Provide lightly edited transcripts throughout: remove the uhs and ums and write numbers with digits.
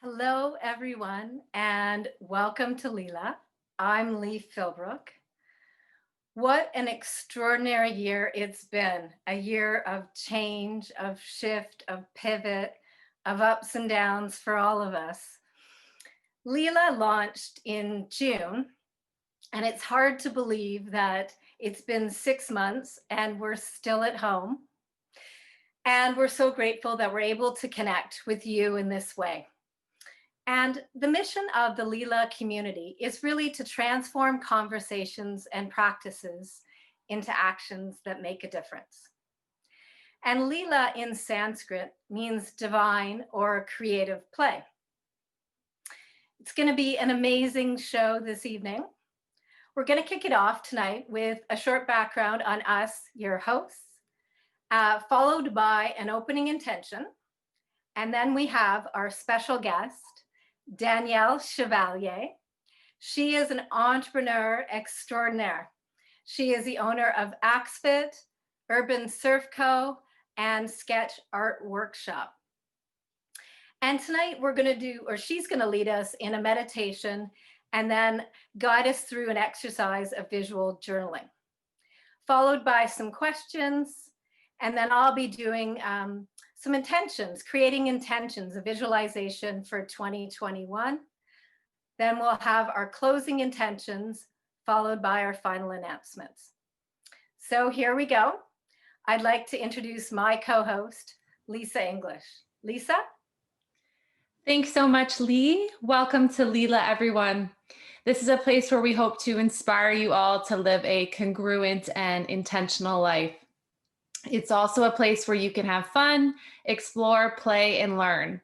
Hello, everyone, and welcome to LeeLa. I'm Lee Philbrook. What an extraordinary year it's been. A year of change, of shift, of pivot, of ups and downs for all of us. LeeLa launched in June, and it's hard to believe that it's been 6 months and we're still at home. And we're so grateful that we're able to connect with you in this way. And the mission of the LeeLa community is really to transform conversations and practices into actions that make a difference. And LeeLa in Sanskrit means divine or creative play. It's going to be an amazing show this evening. We're going to kick it off tonight with a short background on us, your hosts, followed by an opening intention. And then we have our special guest, Danielle Chevalier. She is an entrepreneur extraordinaire. She is the owner of AxFit, Urban Surf Co., and Sketch Art Workshop. And tonight she's going to lead us in a meditation and then guide us through an exercise of visual journaling, followed by some questions. And then I'll be doing some intentions, creating intentions, a visualization for 2021. Then we'll have our closing intentions, followed by our final announcements. So here we go. I'd like to introduce my co-host, Lisa English. Lisa? Thanks so much, Lee. Welcome to LeeLa, everyone. This is a place where we hope to inspire you all to live a congruent and intentional life. It's also a place where you can have fun, explore, play, and learn.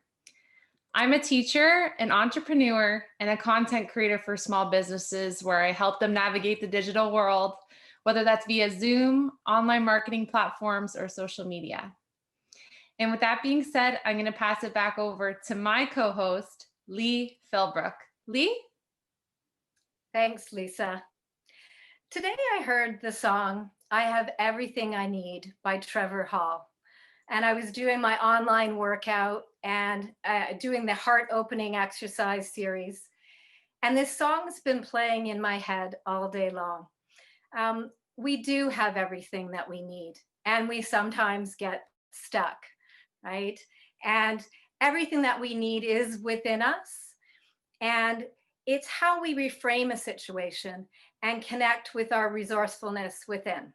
I'm a teacher, an entrepreneur, and a content creator for small businesses where I help them navigate the digital world, whether that's via Zoom, online marketing platforms, or social media. And with that being said, I'm going to pass it back over to my co-host, Lee Philbrook. Lee? Thanks, Lisa. Today I heard the song, I Have Everything I Need by Trevor Hall. And I was doing my online workout and doing the heart opening exercise series. And this song's been playing in my head all day long. We do have everything that we need, and we sometimes get stuck, right? And everything that we need is within us. And it's how we reframe a situation and connect with our resourcefulness within.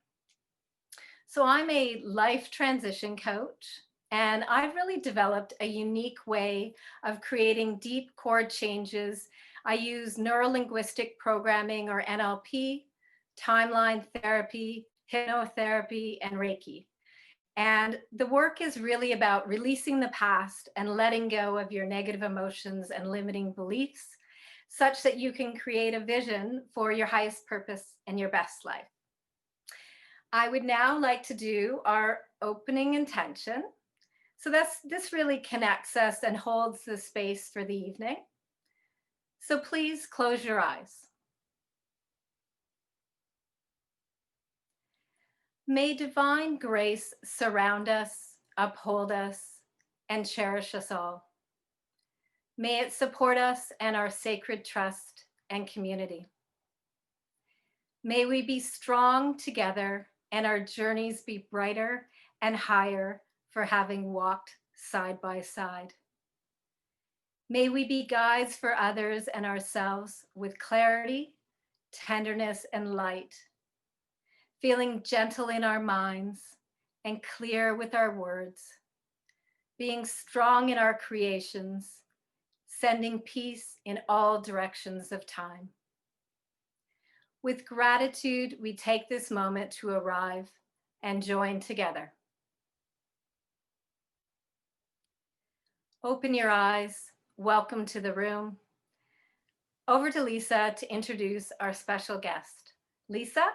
So I'm a life transition coach, and I've really developed a unique way of creating deep core changes. I use neurolinguistic programming or NLP, timeline therapy, hypnotherapy, and Reiki. And the work is really about releasing the past and letting go of your negative emotions and limiting beliefs, such that you can create a vision for your highest purpose and your best life. I would now like to do our opening intention. So this really connects us and holds the space for the evening. So please close your eyes. May divine grace surround us, uphold us, and cherish us all. May it support us and our sacred trust and community. May we be strong together and our journeys be brighter and higher for having walked side by side. May we be guides for others and ourselves with clarity, tenderness, and light, feeling gentle in our minds and clear with our words, being strong in our creations, sending peace in all directions of time. With gratitude, we take this moment to arrive and join together. Open your eyes. Welcome to the room. Over to Lisa to introduce our special guest. Lisa?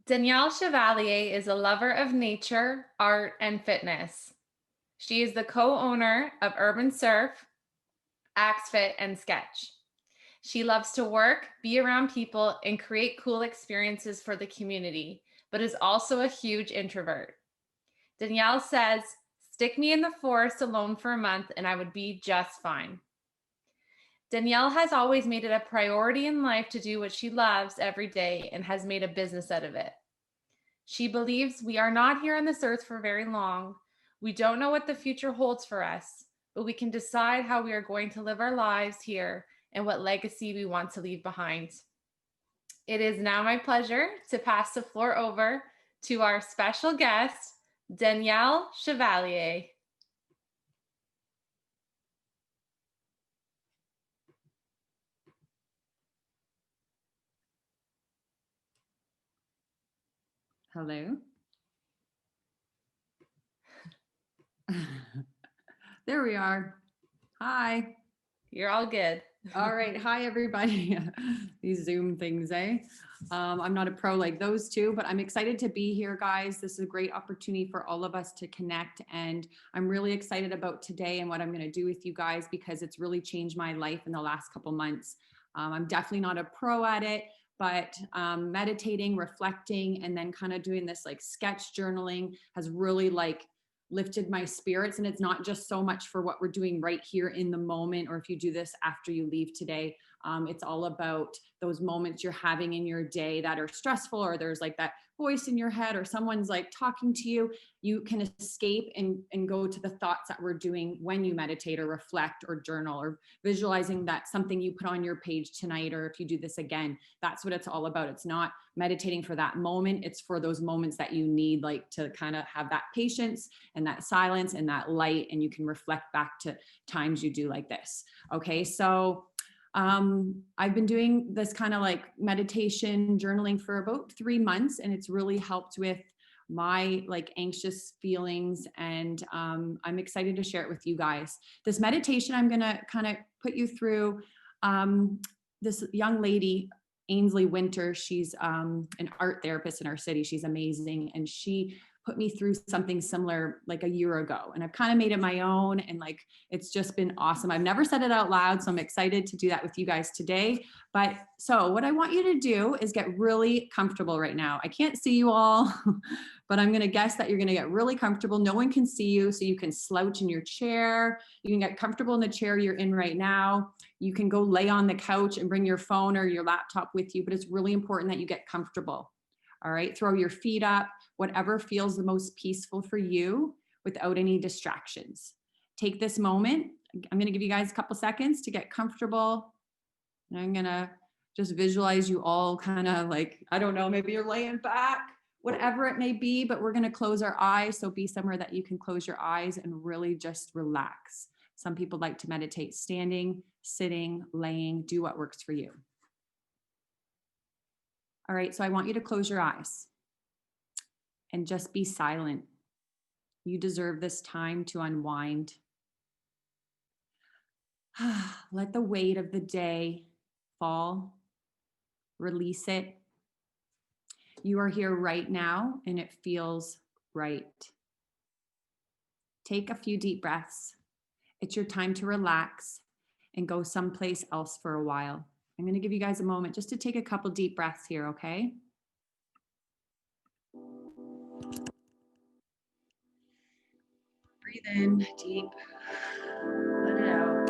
Danielle Chevalier is a lover of nature, art, and fitness. She is the co-owner of Urban Surf, AxFit, and Sketch. She loves to work, be around people, and create cool experiences for the community, but is also a huge introvert. Danielle says, Stick me in the forest alone for a month and I would be just fine. Danielle has always made it a priority in life to do what she loves every day and has made a business out of it. She believes we are not here on this earth for very long. We don't know what the future holds for us, but we can decide how we are going to live our lives here and what legacy we want to leave behind. It is now my pleasure to pass the floor over to our special guest, Danielle Chevalier. Hello. There we are. Hi. You're all good. All right. Hi, everybody. These Zoom things, eh? I'm not a pro like those two, but I'm excited to be here, guys. This is a great opportunity for all of us to connect. And I'm really excited about today and what I'm going to do with you guys because it's really changed my life in the last couple months. I'm definitely not a pro at it, but meditating, reflecting, and then kind of doing this like sketch journaling has really like lifted my spirits. And it's not just so much for what we're doing right here in the moment, or if you do this after you leave today. It's all about those moments you're having in your day that are stressful, or there's like that voice in your head, or someone's like talking to you. You can escape and go to the thoughts that we're doing when you meditate or reflect or journal, or visualizing that something you put on your page tonight, or if you do this again. That's what it's all about. It's not meditating for that moment. It's for those moments that you need, like to kind of have that patience and that silence and that light, and you can reflect back to times you do like this. Okay, so I've been doing this kind of like meditation journaling for about 3 months, and it's really helped with my like anxious feelings, and I'm excited to share it with you guys. This meditation I'm gonna kind of put you through. This young lady, Ainsley Winter, she's an art therapist in our city. She's amazing, and she put me through something similar like a year ago, and I've kind of made it my own, and like it's just been awesome. I've never said it out loud, so I'm excited to do that with you guys today. But so what I want you to do is get really comfortable right now. I can't see you all, but I'm going to guess that you're going to get really comfortable. No one can see you, so you can slouch in your chair. You can get comfortable in the chair you're in right now. You can go lay on the couch and bring your phone or your laptop with you, but it's really important that you get comfortable. All right, throw your feet up, whatever feels the most peaceful for you without any distractions. Take this moment. I'm going to give you guys a couple seconds to get comfortable. And I'm going to just visualize you all kind of like, I don't know, maybe you're laying back, whatever it may be, but we're going to close our eyes. So be somewhere that you can close your eyes and really just relax. Some people like to meditate standing, sitting, laying, do what works for you. All right, so I want you to close your eyes and just be silent. You deserve this time to unwind. Let the weight of the day fall. Release it. You are here right now, and it feels right. Take a few deep breaths. It's your time to relax and go someplace else for a while. I'm going to give you guys a moment just to take a couple deep breaths here, okay? Breathe in deep. Let it out.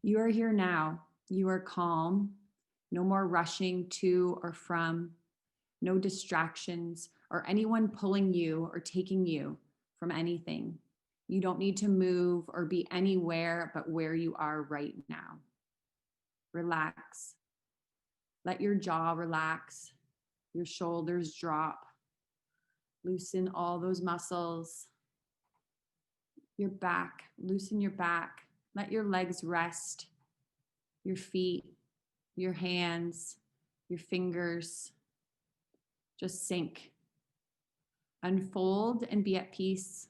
You are here now. You are calm. No more rushing to or from. No distractions or anyone pulling you or taking you from anything. You don't need to move or be anywhere but where you are right now. Relax. Let your jaw relax. Your shoulders drop. Loosen all those muscles. Your back. Loosen your back. Let your legs rest. Your feet, your hands, your fingers. Just sink. Unfold and be at peace.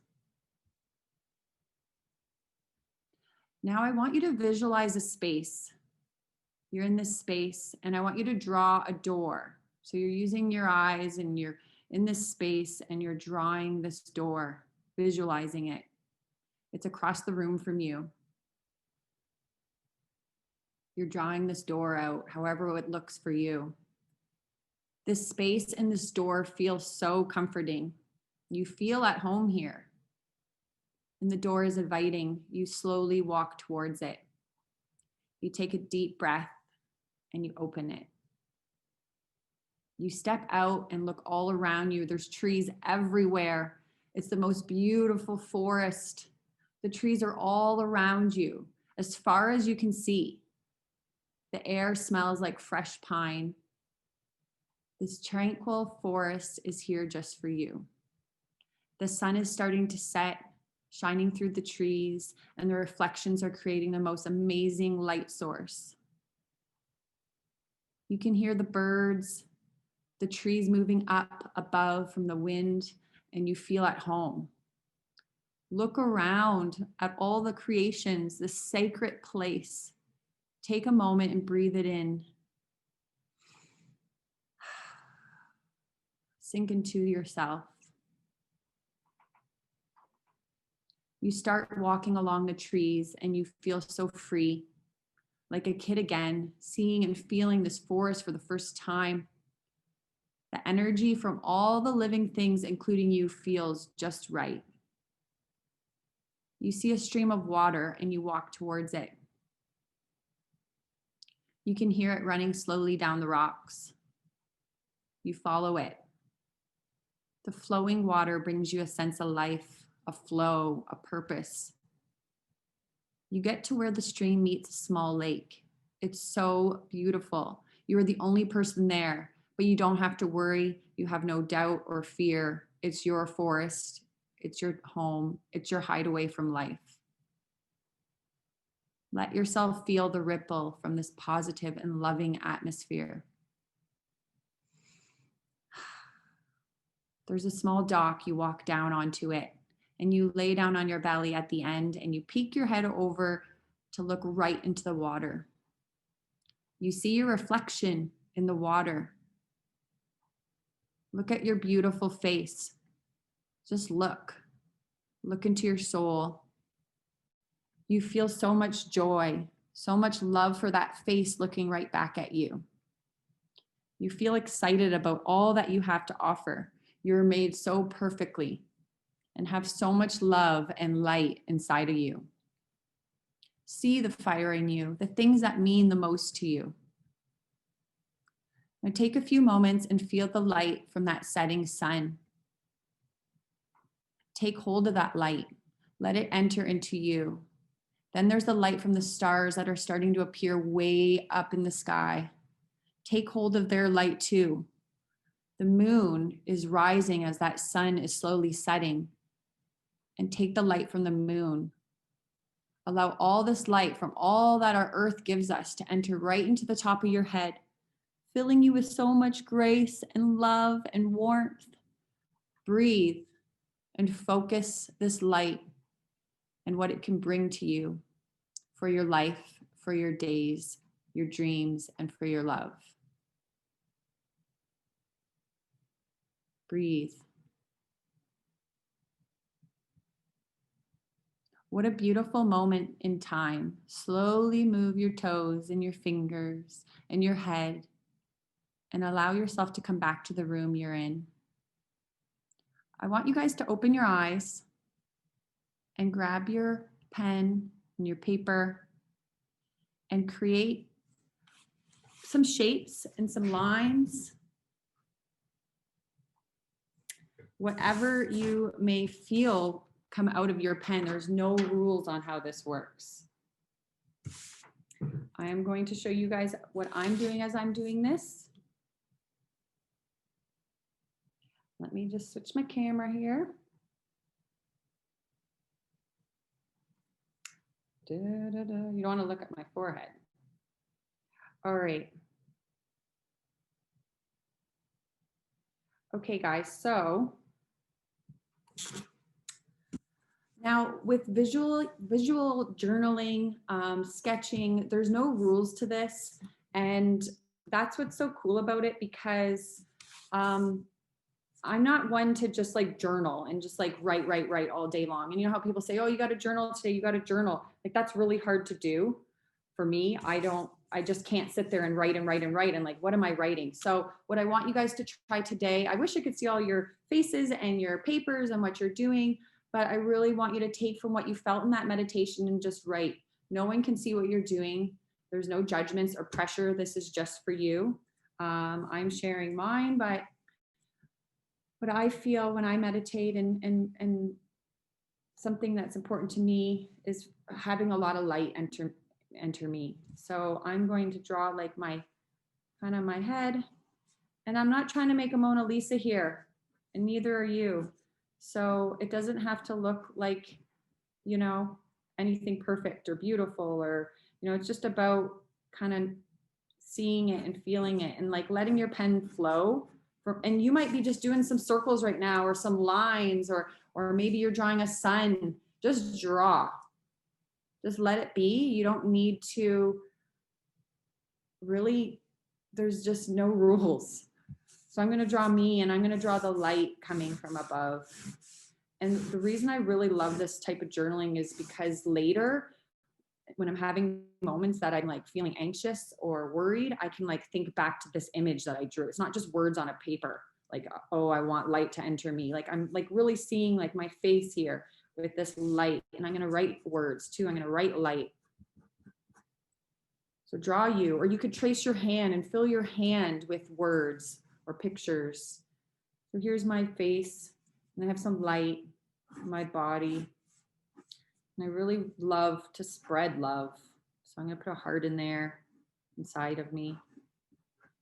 Now I want you to visualize a space. You're in this space, and I want you to draw a door. So you're using your eyes and you're in this space and you're drawing this door, visualizing it. It's across the room from you. You're drawing this door out, however it looks for you. This space and this door feels so comforting. You feel at home here. And the door is inviting. You slowly walk towards it. You take a deep breath and you open it. You step out and look all around you. There's trees everywhere. It's the most beautiful forest. The trees are all around you, as far as you can see. The air smells like fresh pine. This tranquil forest is here just for you. The sun is starting to set, shining through the trees, and the reflections are creating the most amazing light source. You can hear the birds, the trees moving up above from the wind, and you feel at home. Look around at all the creations, this sacred place. Take a moment and breathe it in. Sink into yourself. You start walking along the trees and you feel so free, like a kid again, seeing and feeling this forest for the first time. The energy from all the living things, including you, feels just right. You see a stream of water and you walk towards it. You can hear it running slowly down the rocks. You follow it. The flowing water brings you a sense of life, a flow, a purpose. You get to where the stream meets a small lake. It's so beautiful. You are the only person there, but you don't have to worry. You have no doubt or fear. It's your forest. It's your home. It's your hideaway from life. Let yourself feel the ripple from this positive and loving atmosphere. There's a small dock. You walk down onto it and you lay down on your belly at the end and you peek your head over to look right into the water. You see your reflection in the water. Look at your beautiful face. Just look. Look into your soul. You feel so much joy, so much love for that face looking right back at you. You feel excited about all that you have to offer. You're made so perfectly and have so much love and light inside of you. See the fire in you, the things that mean the most to you. Now take a few moments and feel the light from that setting sun. Take hold of that light. Let it enter into you. Then there's the light from the stars that are starting to appear way up in the sky. Take hold of their light too. The moon is rising as that sun is slowly setting. And take the light from the moon. Allow all this light from all that our earth gives us to enter right into the top of your head, filling you with so much grace and love and warmth. Breathe and focus this light and what it can bring to you for your life, for your days, your dreams, and for your love. Breathe. What a beautiful moment in time. Slowly move your toes and your fingers and your head and allow yourself to come back to the room you're in. I want you guys to open your eyes and grab your pen and your paper and create some shapes and some lines. Whatever you may feel come out of your pen. There's no rules on how this works. I am going to show you guys what I'm doing as I'm doing this. Let me just switch my camera here. You don't want to look at my forehead. All right. Okay, guys, so Now with visual journaling, sketching, there's no rules to this. And that's what's so cool about it, because I'm not one to just like journal and just like write all day long. And you know how people say, oh, you got to journal today, you got to journal. Like that's really hard to do for me. I just can't sit there and write and write and write. And like, what am I writing? So what I want you guys to try today, I wish I could see all your faces and your papers and what you're doing, but I really want you to take from what you felt in that meditation and just write. No one can see what you're doing. There's no judgments or pressure. This is just for you. I'm sharing mine, but what I feel when I meditate and something that's important to me is having a lot of light enter me. So I'm going to draw like my kind of my head, and I'm not trying to make a Mona Lisa here, and neither are you. So it doesn't have to look like, you know, anything perfect or beautiful, or, you know, it's just about kind of seeing it and feeling it and like letting your pen flow. And you might be just doing some circles right now, or some lines, or maybe you're drawing a sun. Just draw. Just let it be. You don't need to really, there's just no rules. So I'm going to draw me, and I'm going to draw the light coming from above. And the reason I really love this type of journaling is because later, when I'm having moments that I'm like feeling anxious or worried, I can like think back to this image that I drew. It's not just words on a paper, like, oh, I want light to enter me. Like I'm like really seeing like my face here with this light, and I'm going to write words too. I'm going to write light. So draw you, or you could trace your hand and fill your hand with words or pictures. So here's my face, and I have some light in my body. And I really love to spread love. So I'm going to put a heart in there inside of me.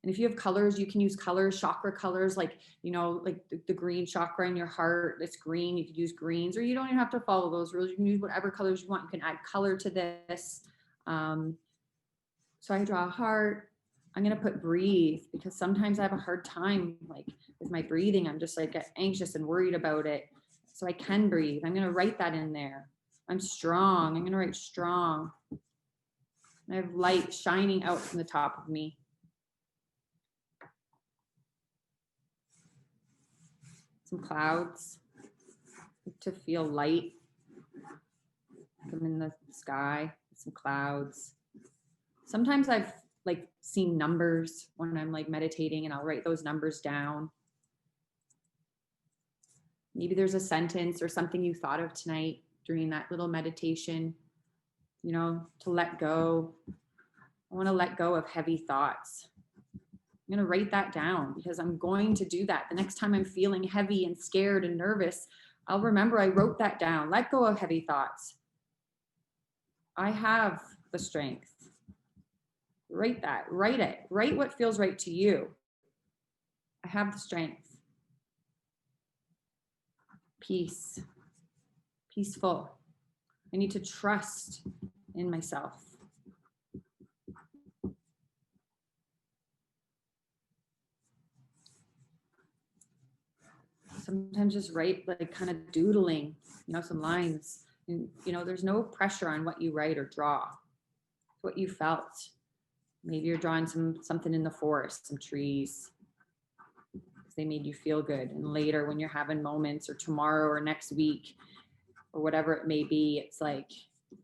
And if you have colors, you can use colors, chakra colors, like, you know, like the green chakra in your heart, it's green. You could use greens, or you don't even have to follow those rules. You can use whatever colors you want. You can add color to this. So I draw a heart. I'm going to put breathe, because sometimes I have a hard time like with my breathing. I'm just like anxious and worried about it. So I can breathe. I'm going to write that in there. I'm strong. I'm going to write strong. I have light shining out from the top of me. Some clouds to feel light come in the sky. Some clouds. Sometimes I've like seen numbers when I'm like meditating, and I'll write those numbers down. Maybe there's a sentence or something you thought of tonight during that little meditation, you know, to let go. I want to let go of heavy thoughts. I'm going to write that down, because I'm going to do that. The next time I'm feeling heavy and scared and nervous, I'll remember I wrote that down. Let go of heavy thoughts. I have the strength. Write that, write it, write what feels right to you. I have the strength. Peace, peaceful. I need to trust in myself. Sometimes just write like kind of doodling, you know, some lines. And, you know, there's no pressure on what you write or draw. It's what you felt. Maybe you're drawing something in the forest, some trees, because they made you feel good. And later when you're having moments, or tomorrow or next week, or whatever it may be, it's like,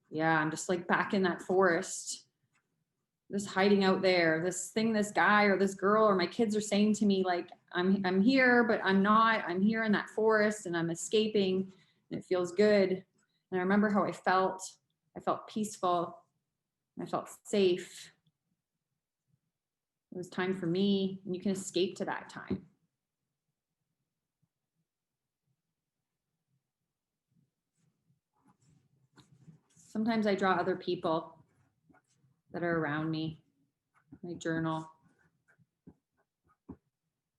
yeah, I'm just like back in that forest, just hiding out there. This thing, this guy or this girl or my kids are saying to me, like, I'm here, but I'm not. I'm here in that forest, and I'm escaping, and it feels good. And I remember how I felt. I felt peaceful. I felt safe. It was time for me, and you can escape to that time. Sometimes I draw other people that are around me. I journal.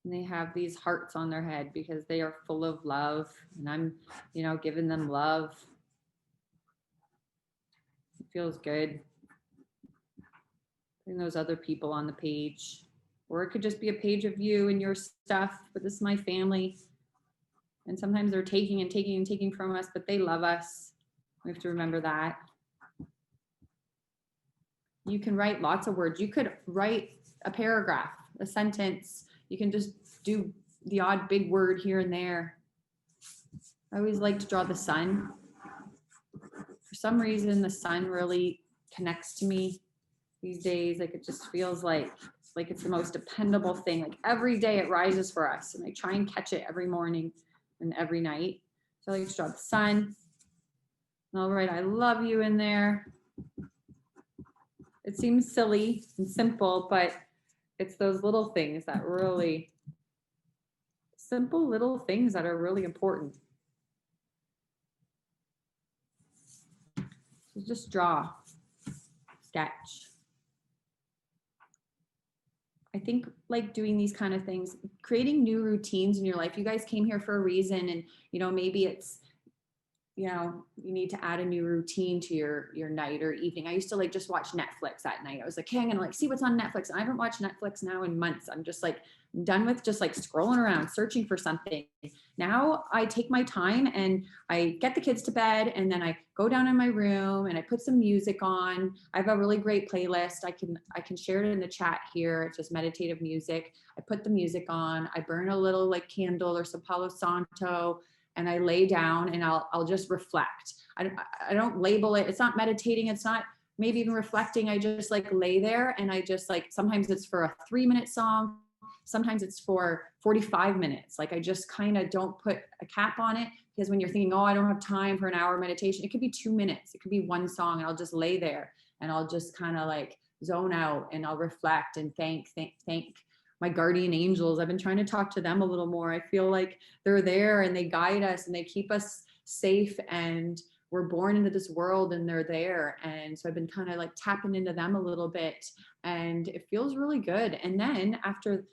And they have these hearts on their head because they are full of love, and I'm, you know, giving them love. It feels good. Putting those other people on the page, or it could just be a page of you and your stuff, but this is my family. And sometimes they're taking and taking and taking from us, but they love us. We have to remember that. You can write lots of words. You could write a paragraph, a sentence. You can just do the odd big word here and there. I always like to draw the sun. For some reason, the sun really connects to me these days. Like, it just feels like it's the most dependable thing. Like, every day it rises for us, and I try and catch it every morning and every night. So I like to draw the sun. All right, I love you in there. It seems silly and simple, but it's those little things that really, simple little things that are really important. So just draw, sketch. I think like doing these kind of things, creating new routines in your life. You guys came here for a reason, and maybe it's, you need to add a new routine to your night or evening. I used to like just watch Netflix at night. I was like, hey, I'm gonna like see what's on Netflix. And I haven't watched Netflix now in months. I'm just like done with just like scrolling around, searching for something. Now I take my time and I get the kids to bed, and then I go down in my room and I put some music on. I have a really great playlist. I can share it in the chat here. It's just meditative music. I put the music on. I burn a little like candle or some Palo Santo, and I lay down and I'll just reflect. I don't label it. It's not meditating. It's not maybe even reflecting. I just like lay there, and I just like, sometimes it's for a 3-minute song. Sometimes it's for 45 minutes. Like, I just kind of don't put a cap on it, because when you're thinking, oh, I don't have time for an hour meditation, it could be 2 minutes. It could be one song, and I'll just lay there and I'll just kind of like zone out, and I'll reflect and thank my guardian angels. I've been trying to talk to them a little more. I feel like they're there and they guide us and they keep us safe, and we're born into this world and they're there. And so I've been kind of like tapping into them a little bit, and it feels really good. And then after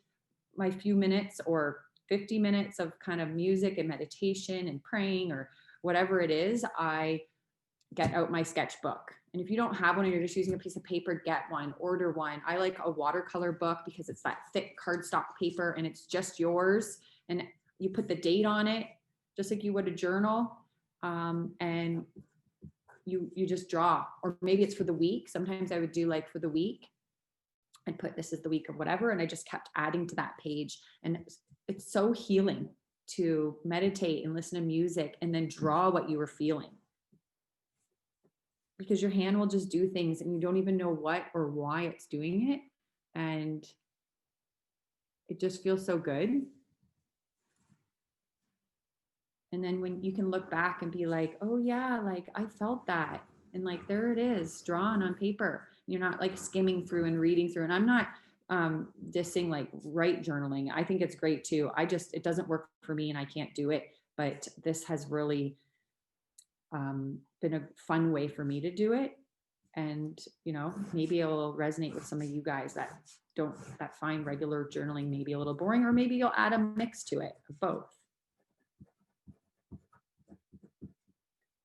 my few minutes or 50 minutes of kind of music and meditation and praying or whatever it is, I get out my sketchbook. And if you don't have one and you're just using a piece of paper, get one, order one. I like a watercolor book because it's that thick cardstock paper and it's just yours. And you put the date on it, just like you would a journal. And you just draw, or maybe it's for the week. Sometimes I would do like for the week and put, this is the week of whatever. And I just kept adding to that page. And it's so healing to meditate and listen to music and then draw what you were feeling, because your hand will just do things and you don't even know what or why it's doing it. And it just feels so good. And then when you can look back and be like, oh yeah, like I felt that. And like, there it is, drawn on paper. You're not like skimming through and reading through. And I'm not dissing like write journaling. I think it's great too. It doesn't work for me and I can't do it. But this has really been a fun way for me to do it. And, maybe it'll resonate with some of you guys that find regular journaling maybe a little boring, or maybe you'll add a mix to it of both.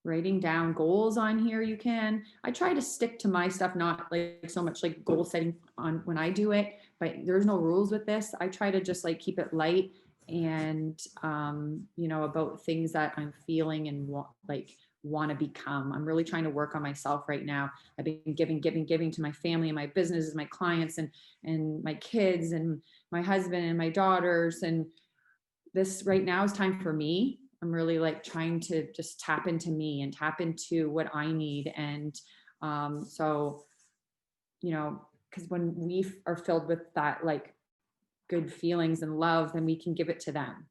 Writing down goals on here, you can. I try to stick to my stuff, not like so much like goal setting on when I do it, but there's no rules with this. I try to just like keep it light and, about things that I'm feeling and want to become. I'm really trying to work on myself right now. I've been giving to my family and my businesses, my clients and my kids and my husband and my daughters. And this right now is time for me. I'm really like trying to just tap into me and tap into what I need. And so, because when we are filled with that, like good feelings and love, then we can give it to them.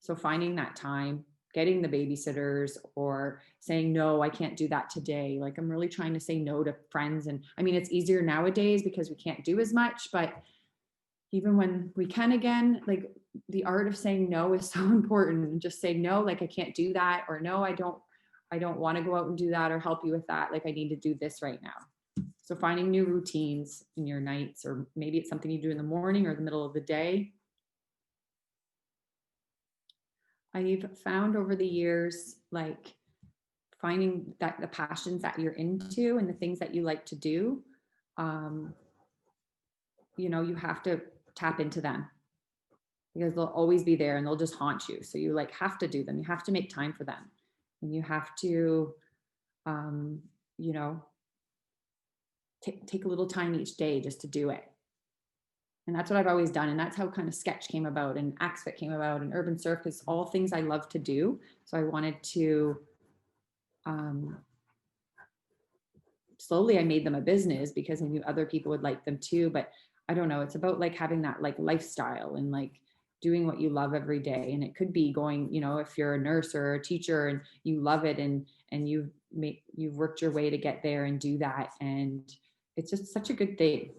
So finding that time, getting the babysitters, or saying, no, I can't do that today. Like, I'm really trying to say no to friends. And I mean, it's easier nowadays because we can't do as much, but even when we can again, like the art of saying no is so important. Just say no, like I can't do that, or no, I don't want to go out and do that or help you with that. Like I need to do this right now. So finding new routines in your nights, or maybe it's something you do in the morning or the middle of the day. I've found over the years, like finding that the passions that you're into and the things that you like to do, you have to tap into them. because they'll always be there and they'll just haunt you. So you like have to do them. You have to make time for them, and you have to, you know, take a little time each day just to do it. And that's what I've always done. And that's how kind of sketch came about and AxFit came about and urban surf is all things I love to do. So I wanted to, slowly I made them a business because I knew other people would like them too. But I don't know, it's about like having that like lifestyle and like doing what you love every day. And it could be going, you know, if you're a nurse or a teacher and you love it and you've worked your way to get there and do that. And it's just such a good thing.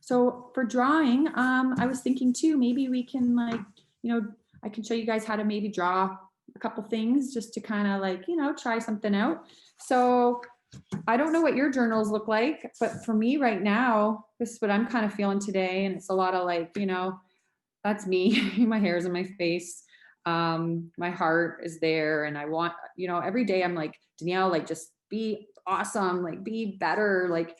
So for drawing, I was thinking too, maybe we can like, you know, I can show you guys how to maybe draw a couple things just to kind of like, you know, try something out. So I don't know what your journals look like, but for me right now, this is what I'm kind of feeling today. And it's a lot of like, you know, that's me. My hair's in my face. My heart is there. And I want, you know, every day I'm like, Danielle, like just be awesome, like be better, like,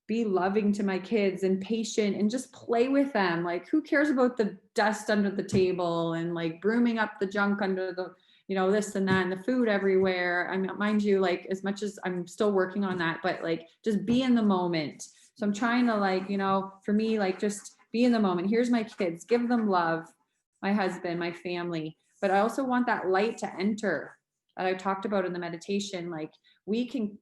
be loving to my kids and patient and just play with them. Like who cares about the dust under the table and like brooming up the junk under the, you know, this and that and the food everywhere. I mean, mind you, like as much as I'm still working on that, but like just be in the moment. So I'm trying to like, you know, for me, like just be in the moment. Here's my kids, give them love, my husband, my family. But I also want that light to enter that I talked about in the meditation. Like we can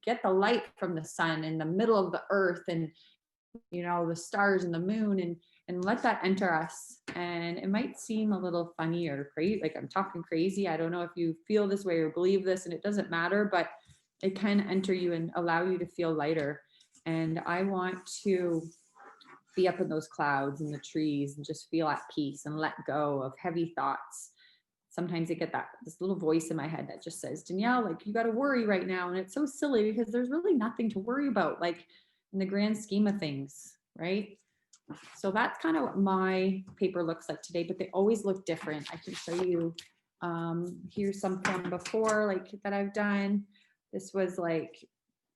get the light from the sun in the middle of the earth and, you know, the stars and the moon and let that enter us. And it might seem a little funny or crazy, like I'm talking crazy. I don't know if you feel this way or believe this, and it doesn't matter, but it can enter you and allow you to feel lighter. And I want to be up in those clouds and the trees and just feel at peace and let go of heavy thoughts. Sometimes I get this little voice in my head that just says, Danielle, like you got to worry right now. And it's so silly because there's really nothing to worry about, like in the grand scheme of things, right? So that's kind of what my paper looks like today, but they always look different. I can show you, here's some from before, like that I've done. This was like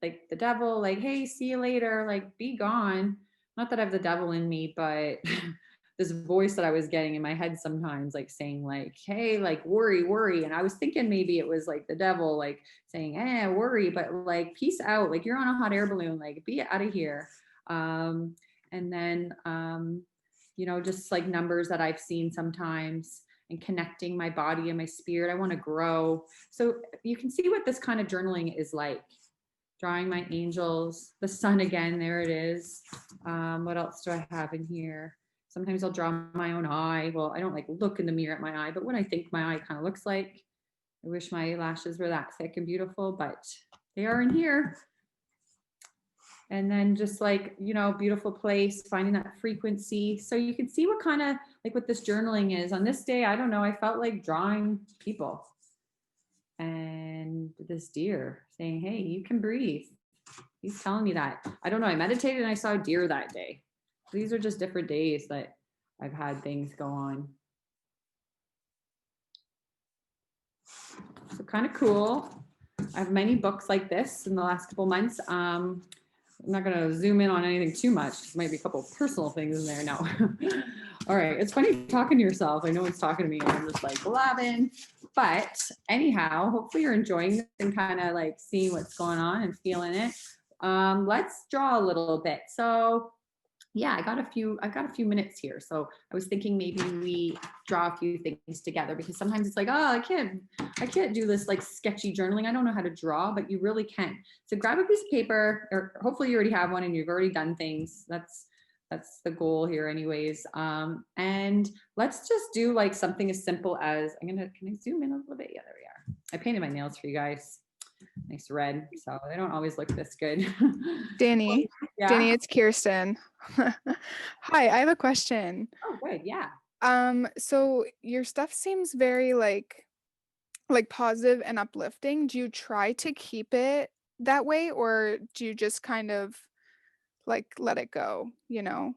the devil, like, hey, see you later, like be gone. Not that I have the devil in me, but this voice that I was getting in my head sometimes, like saying like, hey, like worry. And I was thinking maybe it was like the devil, like saying, worry, but like, peace out. Like you're on a hot air balloon, like be out of here. And then, you know, just like numbers that I've seen sometimes and connecting my body and my spirit. I want to grow. So you can see what this kind of journaling is like. Drawing my angels, the sun again, there it is. What else do I have in here? Sometimes I'll draw my own eye. Well, I don't like look in the mirror at my eye, but what I think my eye kind of looks like. I wish my lashes were that thick and beautiful, but they are in here. And then just like, you know, beautiful place, finding that frequency. So you can see what kind of like what this journaling is. On this day, I don't know, I felt like drawing people. And this deer saying, hey, you can breathe. He's telling me that. I don't know. I meditated and I saw a deer that day. These are just different days that I've had things go on. So kind of cool. I have many books like this in the last couple months. I'm not going to zoom in on anything too much. There might be a couple personal things in there now. All right. It's funny talking to yourself. I know it's talking to me and I'm just like blabbing. But anyhow, hopefully you're enjoying this and kind of like seeing what's going on and feeling it. Let's draw a little bit. So yeah, I got a few minutes here. So I was thinking maybe we draw a few things together because sometimes it's like, oh, I can't do this like sketchy journaling. I don't know how to draw, but you really can. So grab a piece of paper, or hopefully you already have one and you've already done things. That's the goal here anyways. And let's just do like something as simple as, can I zoom in a little bit? Yeah, there we are. I painted my nails for you guys. Nice red. So they don't always look this good. Danny, Yeah. Danny, it's Kirsten. Hi, I have a question. Oh, good. Yeah. So your stuff seems very like positive and uplifting. Do you try to keep it that way, or do you just kind of like let it go, you know?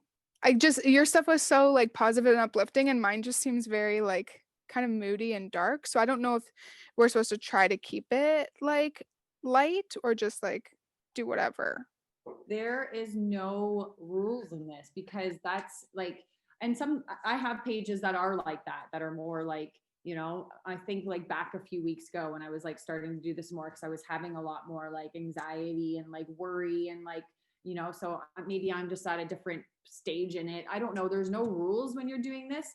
Your stuff was so like positive and uplifting, and mine just seems very like kind of moody and dark. So I don't know if we're supposed to try to keep it like light or just like do whatever. there is no rules in this, because that's like, and I have pages that are like that are more like, I think like back a few weeks ago when I was like starting to do this more, because I was having a lot more like anxiety and like worry and like, so maybe I'm just at a different stage in it. I don't know. There's no rules when you're doing this.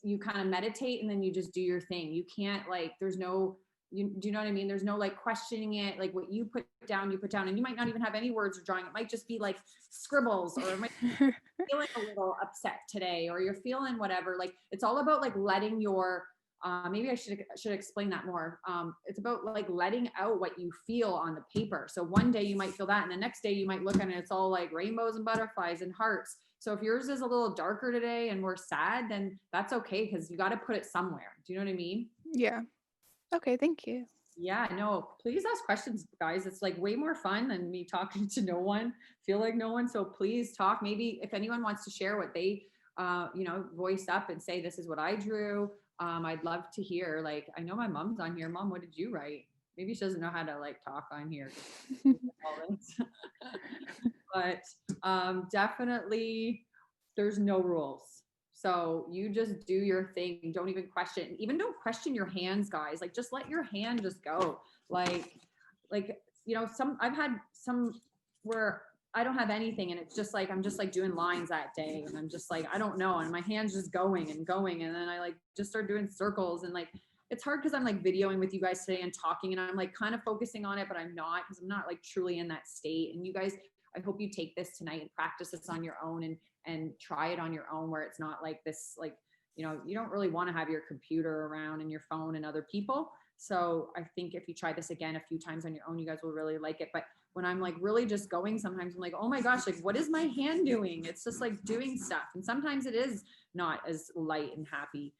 You kind of meditate and then you just do your thing. You can't like, there's no, do you know what I mean? There's no like questioning it. Like what you put down, and you might not even have any words or drawing. It might just be like scribbles, or it might be feeling a little upset today, or you're feeling whatever. Like it's all about like letting your, maybe I should explain that more. It's about like letting out what you feel on the paper. So one day you might feel that, and the next day you might look at it, it's all like rainbows and butterflies and hearts. So if yours is a little darker today and we're sad, then that's okay, because you got to put it somewhere. Do you know what I mean? Yeah. Okay, thank you. Yeah, no, please ask questions, guys. It's like way more fun than me talking to no one, feel like no one. So please talk. Maybe if anyone wants to share what they, voice up and say, this is what I drew. I'd love to hear, like, I know my mom's on here. Mom, what did you write? Maybe she doesn't know how to like talk on here. But definitely there's no rules. So you just do your thing. Don't even question. Even don't question your hands, guys. Like just let your hand just go. Like I've had some where I don't have anything, and it's just like I'm just like doing lines that day, and I'm just like I don't know, and my hands just going and going, and then I like just start doing circles, and like it's hard because I'm like videoing with you guys today and talking, and I'm like kind of focusing on it, but I'm not, because I'm not like truly in that state. And you guys, I hope you take this tonight and practice this on your own, and try it on your own, where it's not like this, like, you don't really want to have your computer around and your phone and other people. So I think if you try this again a few times on your own, you guys will really like it. But when I'm like really just going, sometimes I'm like, oh my gosh, like what is my hand doing? It's just like doing stuff. And sometimes it is not as light and happy.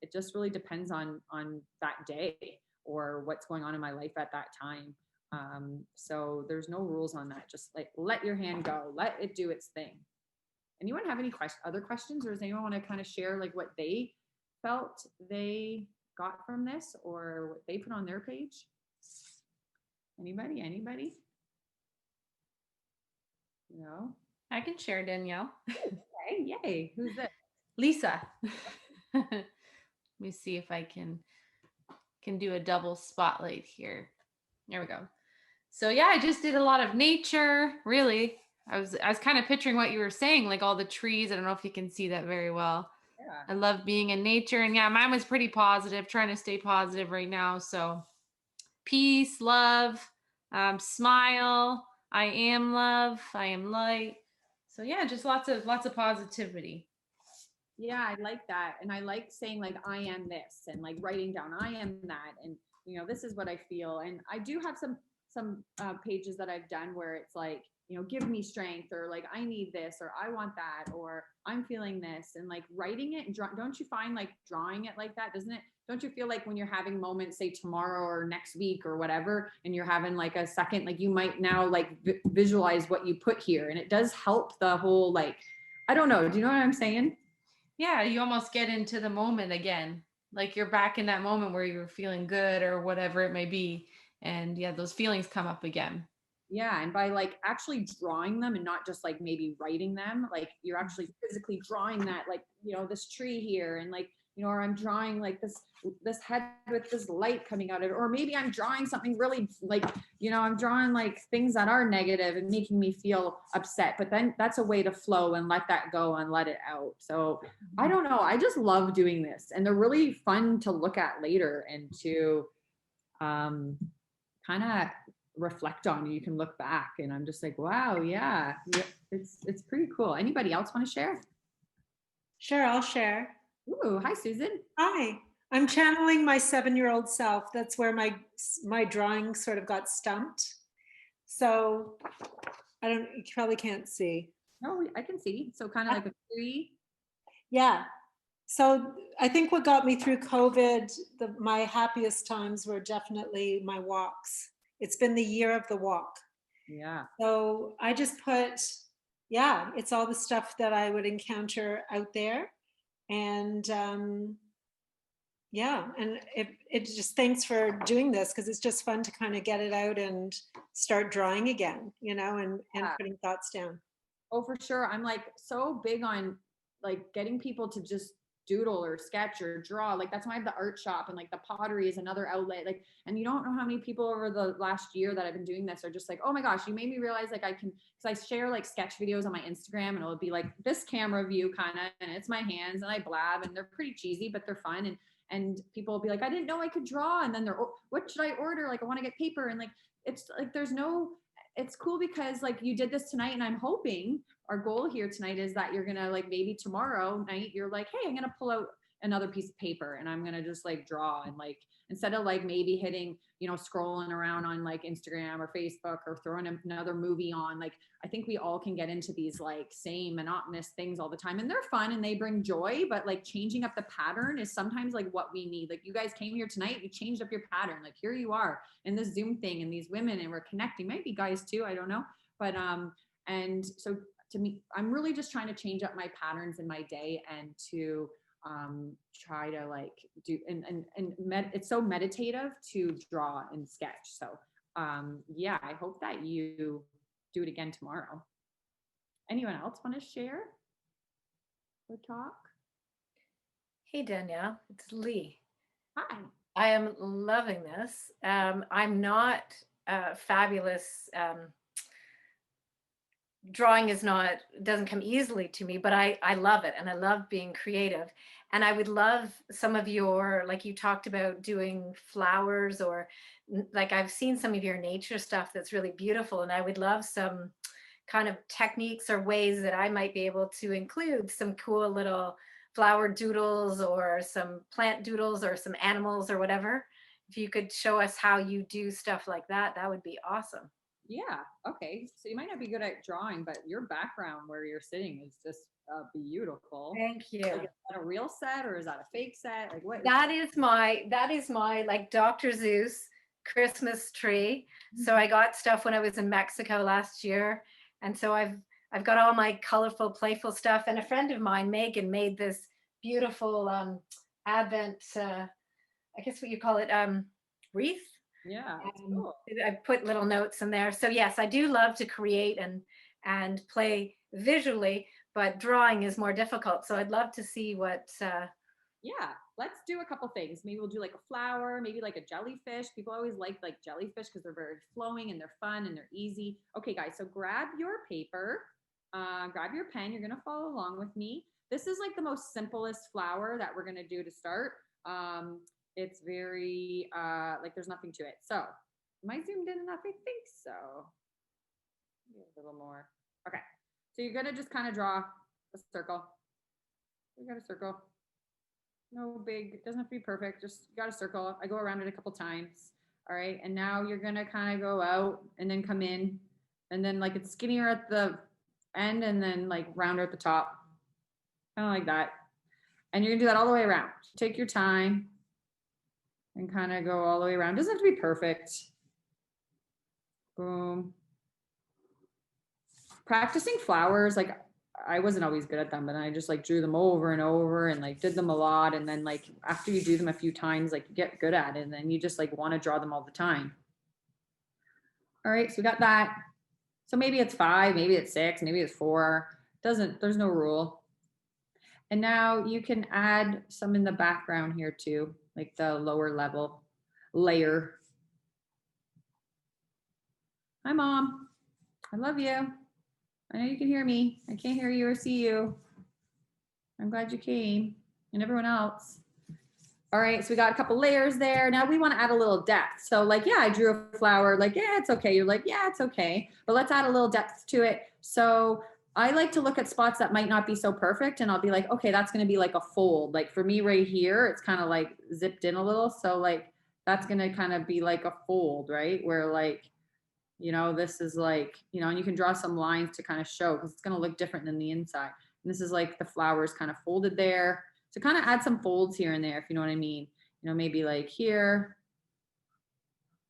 It just really depends on that day or what's going on in my life at that time. So there's no rules on that. Just like let your hand go, let it do its thing. Anyone have any other questions, or does anyone want to kind of share like what they felt they got from this, or what they put on their page? Anybody? No? I can share, Danielle. Okay, yay. Who's this? Lisa. Let me see if I can do a double spotlight here. There we go. So yeah, I just did a lot of nature, really. I was kind of picturing what you were saying, like all the trees. I don't know if you can see that very well. Yeah. I love being in nature. And yeah, mine was pretty positive, trying to stay positive right now. So peace, love, smile. I am love. I am light. So yeah, just lots of positivity. Yeah, I like that. And I like saying like, I am this, and like writing down, I am that. And, this is what I feel. And I do have some pages that I've done where it's like, give me strength, or like, I need this, or I want that, or I'm feeling this, and like writing it and don't you find like drawing it like that? Don't you feel like when you're having moments, say tomorrow or next week or whatever, and you're having like a second, like you might now like visualize what you put here, and it does help the whole, like, I don't know. Do you know what I'm saying? Yeah, you almost get into the moment again. Like you're back in that moment where you're feeling good or whatever it may be. And yeah, those feelings come up again. Yeah. And by like actually drawing them and not just like maybe writing them, like you're actually physically drawing that, like, this tree here, and like, or I'm drawing like this head with this light coming out of it, or maybe I'm drawing something really like, I'm drawing like things that are negative and making me feel upset, but then that's a way to flow and let that go and let it out. So I don't know. I just love doing this, and they're really fun to look at later and to kind of reflect on. You can look back, and I'm just like, wow, yeah, it's pretty cool. Anybody else want to share? Sure, I'll share. Ooh, hi, Susan. Hi, I'm channeling my 7-year-old self. That's where my drawing sort of got stumped. So you probably can't see. No, I can see. So kind of like a tree. Yeah. So I think what got me through COVID, my happiest times were definitely my walks. It's been the year of the walk. Yeah. So I just put, it's all the stuff that I would encounter out there. And Yeah, and it just thanks for doing this because it's just fun to kind of get it out and start drawing again, and Yeah. putting thoughts down. Oh, for sure. I'm like so big on like getting people to just doodle or sketch or draw. Like that's why I have the art shop, and like the pottery is another outlet. Like, and you don't know how many people over the last year that I've been doing this are just like, oh my gosh, you made me realize like I can, because I share like sketch videos on my Instagram, and it'll be like this camera view kind of, and it's my hands and I blab, and they're pretty cheesy, but they're fun. And people will be like, I didn't know I could draw. And then they're, oh, what should I order? Like, I want to get paper. And like, it's like, it's cool because like you did this tonight, and I'm hoping our goal here tonight is that you're gonna like maybe tomorrow night you're like, hey, I'm gonna pull out another piece of paper and I'm gonna just like draw, and like instead of like maybe hitting, scrolling around on like Instagram or Facebook or throwing another movie on, like I think we all can get into these like same monotonous things all the time, and they're fun and they bring joy, but like changing up the pattern is sometimes like what we need. Like you guys came here tonight, you changed up your pattern, like here you are in this Zoom thing and these women, and we're connecting, might be guys too, I don't know, but and so to me, I'm really just trying to change up my patterns in my day and to try to like do it's so meditative to draw and sketch. So yeah, I hope that you do it again tomorrow. Anyone else want to share or talk? Hey, Danielle, it's Lee. Hi. I am loving this. I'm not fabulous. Drawing doesn't come easily to me, but I love it, and I love being creative. And I would love some of your, like you talked about doing flowers, or like I've seen some of your nature stuff that's really beautiful, and I would love some kind of techniques or ways that I might be able to include some cool little flower doodles or some plant doodles or some animals or whatever. If you could show us how you do stuff like that, that would be awesome. Yeah. Okay. So you might not be good at drawing, but your background where you're sitting is just beautiful. Thank you. Like, is that a real set or is that a fake set? Like what? That is my like Dr. Zeus Christmas tree. So I got stuff when I was in Mexico last year. And so I've got all my colorful, playful stuff. And a friend of mine, Megan, made this beautiful Advent I guess what you call it, wreath. Yeah. That's cool. I put little notes in there. So yes, I do love to create and play visually, but drawing is more difficult. So I'd love to see what. Yeah, let's do a couple things. Maybe we'll do like a flower, maybe like a jellyfish. People always like jellyfish because they're very flowing and they're fun and they're easy. Okay, guys, so grab your paper, grab your pen. You're gonna follow along with me. This is like the most simplest flower that we're gonna do to start. It's very like there's nothing to it. So am I zoomed in enough? I think so. Maybe a little more. Okay, so you're gonna just kind of draw a circle. We got a circle. No big, it doesn't have to be perfect. Just got a circle. I go around it a couple times. All right. And now you're going to kind of go out and then come in, and then like it's skinnier at the end and then like rounder at the top. Kind of like that. And you're gonna do that all the way around. Take your time and kind of go all the way around. Doesn't have to be perfect. Boom. Practicing flowers, like I wasn't always good at them, but I just like drew them over and over and like did them a lot. And then like after you do them a few times, like you get good at it, and then you just like want to draw them all the time. All right, so we got that. So maybe it's 5, maybe it's 6, maybe it's 4. There's no rule. And now you can add some in the background here too, like the lower level layer. Hi, Mom. I love you. I know you can hear me. I can't hear you or see you. I'm glad you came, and everyone else. All right, so we got a couple layers there. Now we want to add a little depth. So like, yeah, I drew a flower, like, yeah, it's okay. You're like, yeah, it's okay. But let's add a little depth to it. So I like to look at spots that might not be so perfect, and I'll be like, okay, that's going to be like a fold. Like for me right here, it's kind of like zipped in a little. So like, that's going to kind of be like a fold, right? Where like, you know, this is like, you know, and you can draw some lines to kind of show, because it's going to look different than the inside. And this is like the flowers kind of folded there. So kind of add some folds here and there, if you know what I mean. You know, maybe like here,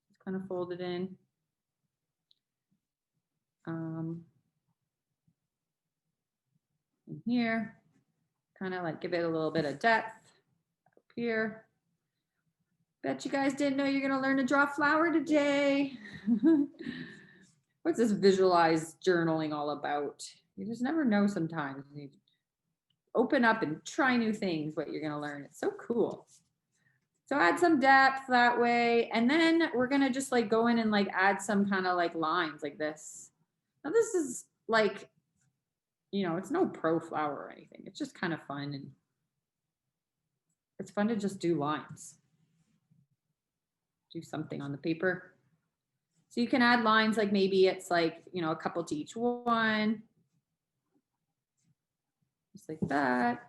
it's kind of folded in. In here, kind of like give it a little bit of depth up here. Bet you guys didn't know you're going to learn to draw a flower today. What's this visualized journaling all about? You just never know sometimes. You open up and try new things, what you're going to learn. It's so cool. So add some depth that way. And then we're going to just like go in and like add some kind of like lines like this. Now this is like, you know, it's no pro flower or anything. It's just kind of fun. And it's fun to just do lines. Do something on the paper. So you can add lines like maybe it's like, you know, a couple to each one. Just like that.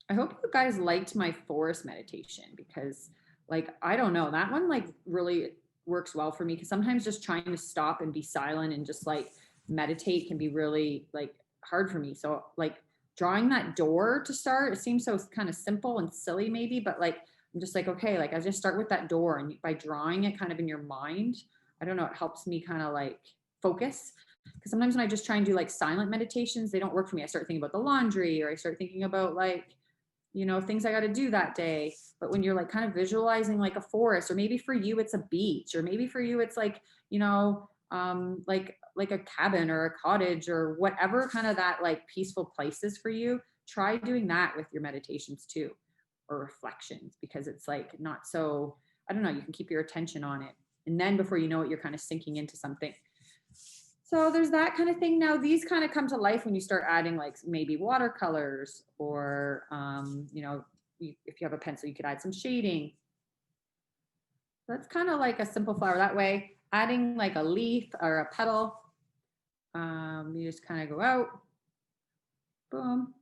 I hope you guys liked my forest meditation because like, I don't know, that one like really works well for me because sometimes just trying to stop and be silent and just like meditate can be really like hard for me. So like drawing that door to start, it seems so kind of simple and silly maybe, but like, I'm just like, okay, like I just start with that door and by drawing it kind of in your mind, I don't know, it helps me kind of like focus. Because sometimes when I just try and do like silent meditations, they don't work for me. I start thinking about the laundry or I start thinking about like, you know, things I got to do that day. But when you're like kind of visualizing like a forest, or maybe for you it's a beach, or maybe for you it's like, you know, like a cabin or a cottage or whatever kind of that like peaceful place is for you, try doing that with your meditations too, or reflections, because it's like not so, I don't know, you can keep your attention on it. And then before you know it, you're kind of sinking into something. So there's that kind of thing. Now these kind of come to life when you start adding like maybe watercolors or, you know, if you have a pencil, you could add some shading. That's kind of like a simple flower that way. Adding like a leaf or a petal. You just kind of go out, boom.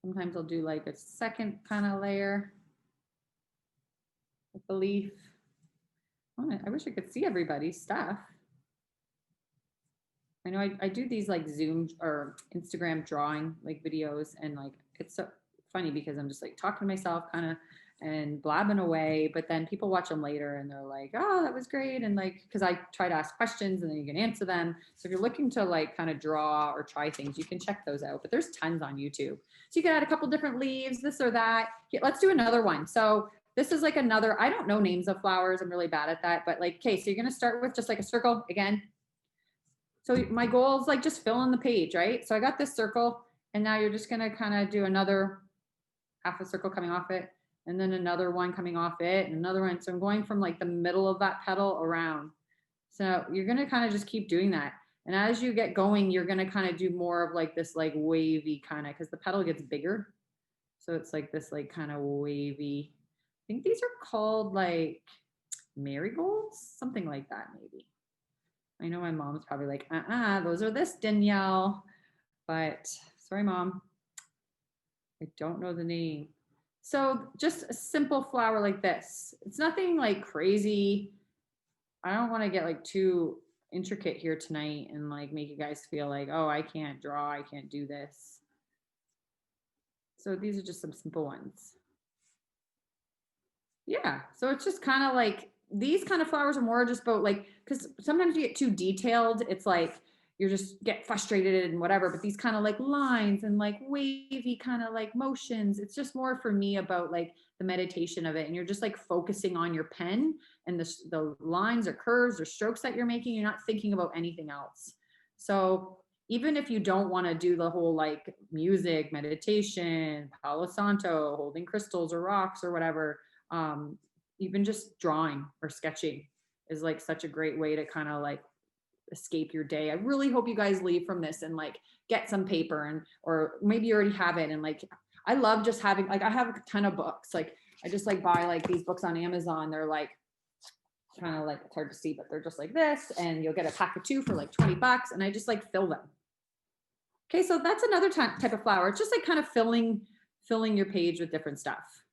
Sometimes I'll do like a second kind of layer with the leaf. Oh, I wish I could see everybody's stuff. I know I do these like Zoom or Instagram drawing like videos, and like it's so funny because I'm just like talking to myself kind of and blabbing away, but then people watch them later and they're like, oh, that was great. And like, because I try to ask questions and then you can answer them. So if you're looking to like kind of draw or try things, you can check those out, but there's tons on YouTube. So you can add a couple different leaves, this or that. Yeah, let's do another one. So this is like another, I don't know names of flowers. I'm really bad at that, but like, okay, so you're going to start with just like a circle again. So my goal is like just fill in the page, right? So I got this circle and now you're just going to kind of do another half a circle coming off it and then another one coming off it and another one. So I'm going from like the middle of that petal around. So you're going to kind of just keep doing that. And as you get going, you're going to kind of do more of like this like wavy kind of, because the petal gets bigger. So it's like this like kind of wavy. I think these are called like marigolds, something like that maybe. I know my mom's probably like, those are this, Danielle. But sorry, Mom. I don't know the name. So just a simple flower like this. It's nothing like crazy. I don't want to get like too intricate here tonight and like make you guys feel like, oh, I can't draw, I can't do this. So these are just some simple ones. Yeah, so it's just kind of like, these kind of flowers are more just about like, because sometimes you get too detailed, it's like you're just get frustrated and whatever, but these kind of like lines and like wavy kind of like motions, it's just more for me about like the meditation of it. And you're just like focusing on your pen and the lines or curves or strokes that you're making, you're not thinking about anything else. So even if you don't want to do the whole like music, meditation, Palo Santo, holding crystals or rocks or whatever, even just drawing or sketching is like such a great way to kind of like escape your day. I really hope you guys leave from this and like get some paper and, or maybe you already have it. And like, I love just having, like, I have a ton of books. Like I just like buy like these books on Amazon. They're like kind of like, it's hard to see, but they're just like this, and you'll get a pack of 2 for like $20 and I just like fill them. Okay. So that's another type of flower. It's just like kind of filling your page with different stuff.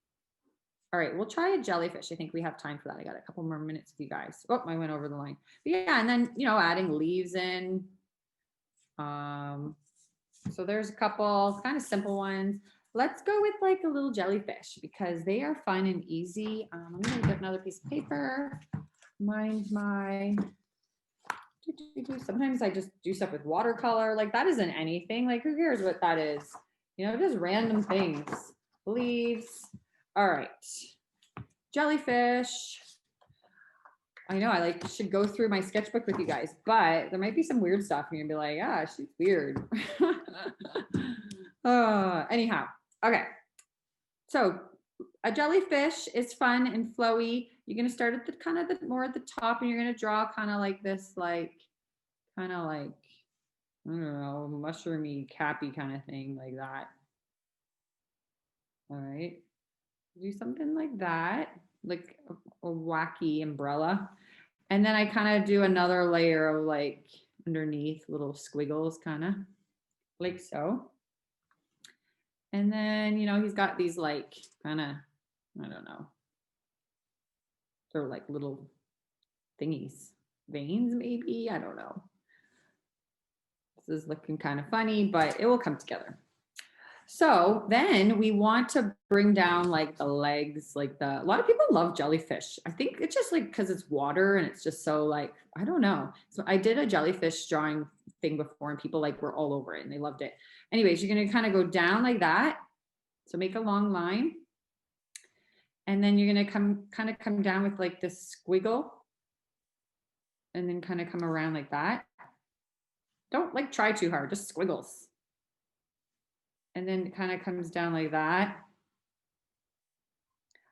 All right, we'll try a jellyfish. I think we have time for that. I got a couple more minutes with you guys. Oh, I went over the line. But yeah, and then, you know, adding leaves in. So there's a couple kind of simple ones. Let's go with like a little jellyfish because they are fun and easy. I'm gonna get another piece of paper. Mine's my, sometimes I just do stuff with watercolor. Like that isn't anything. Like who cares what that is? just random things. Leaves. All right. Jellyfish. I know I should go through my sketchbook with you guys, but there might be some weird stuff and you're gonna be like, ah, she's weird. Anyhow, okay. So a jellyfish is fun and flowy. You're gonna start at the kind of the more at the top, and you're gonna draw kind of like this, kind of like I don't know, mushroomy, cappy kind of thing, like that. All right, do something like that, like a wacky umbrella. And then I kind of do another layer of like underneath little squiggles, kind of like so. And then, he's got these like kind of, I don't know, they're like little thingies, veins maybe, I don't know. This is looking kind of funny, but it will come together. So then we want to bring down like the legs, a lot of people love jellyfish. I think it's just like because it's water and it's just so like, I don't know. So I did a jellyfish drawing thing before and people were all over it and they loved it. Anyways, you're going to kind of go down like that. So make a long line. And then you're going to come down with like this squiggle and then kind of come around like that. Don't try too hard, just squiggles. And then it kind of comes down like that.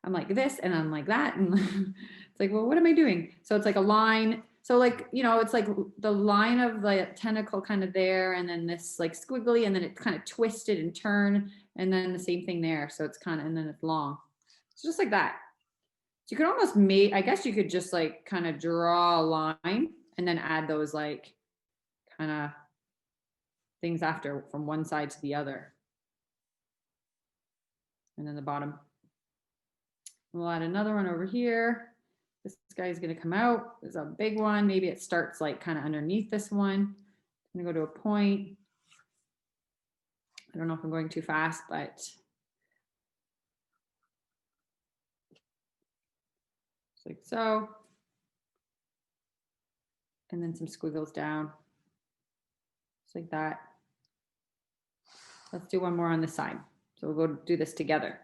I'm like this and I'm like that. And it's like, well, what am I doing? So it's like a line. So it's like the line of the tentacle kind of there. And then this like squiggly, and then it's kind of twisted and turn. And then the same thing there. So it's and then it's long. It's just like that. So you could almost I guess you could just kind of draw a line and then add those kind of things after from one side to the other. And then the bottom. We'll add another one over here. This guy's going to come out. There's a big one. Maybe it starts kind of underneath this one. I'm going to go to a point. I don't know if I'm going too fast, but just like so. And then some squiggles down. Just like that. Let's do one more on this side. So we'll go do this together.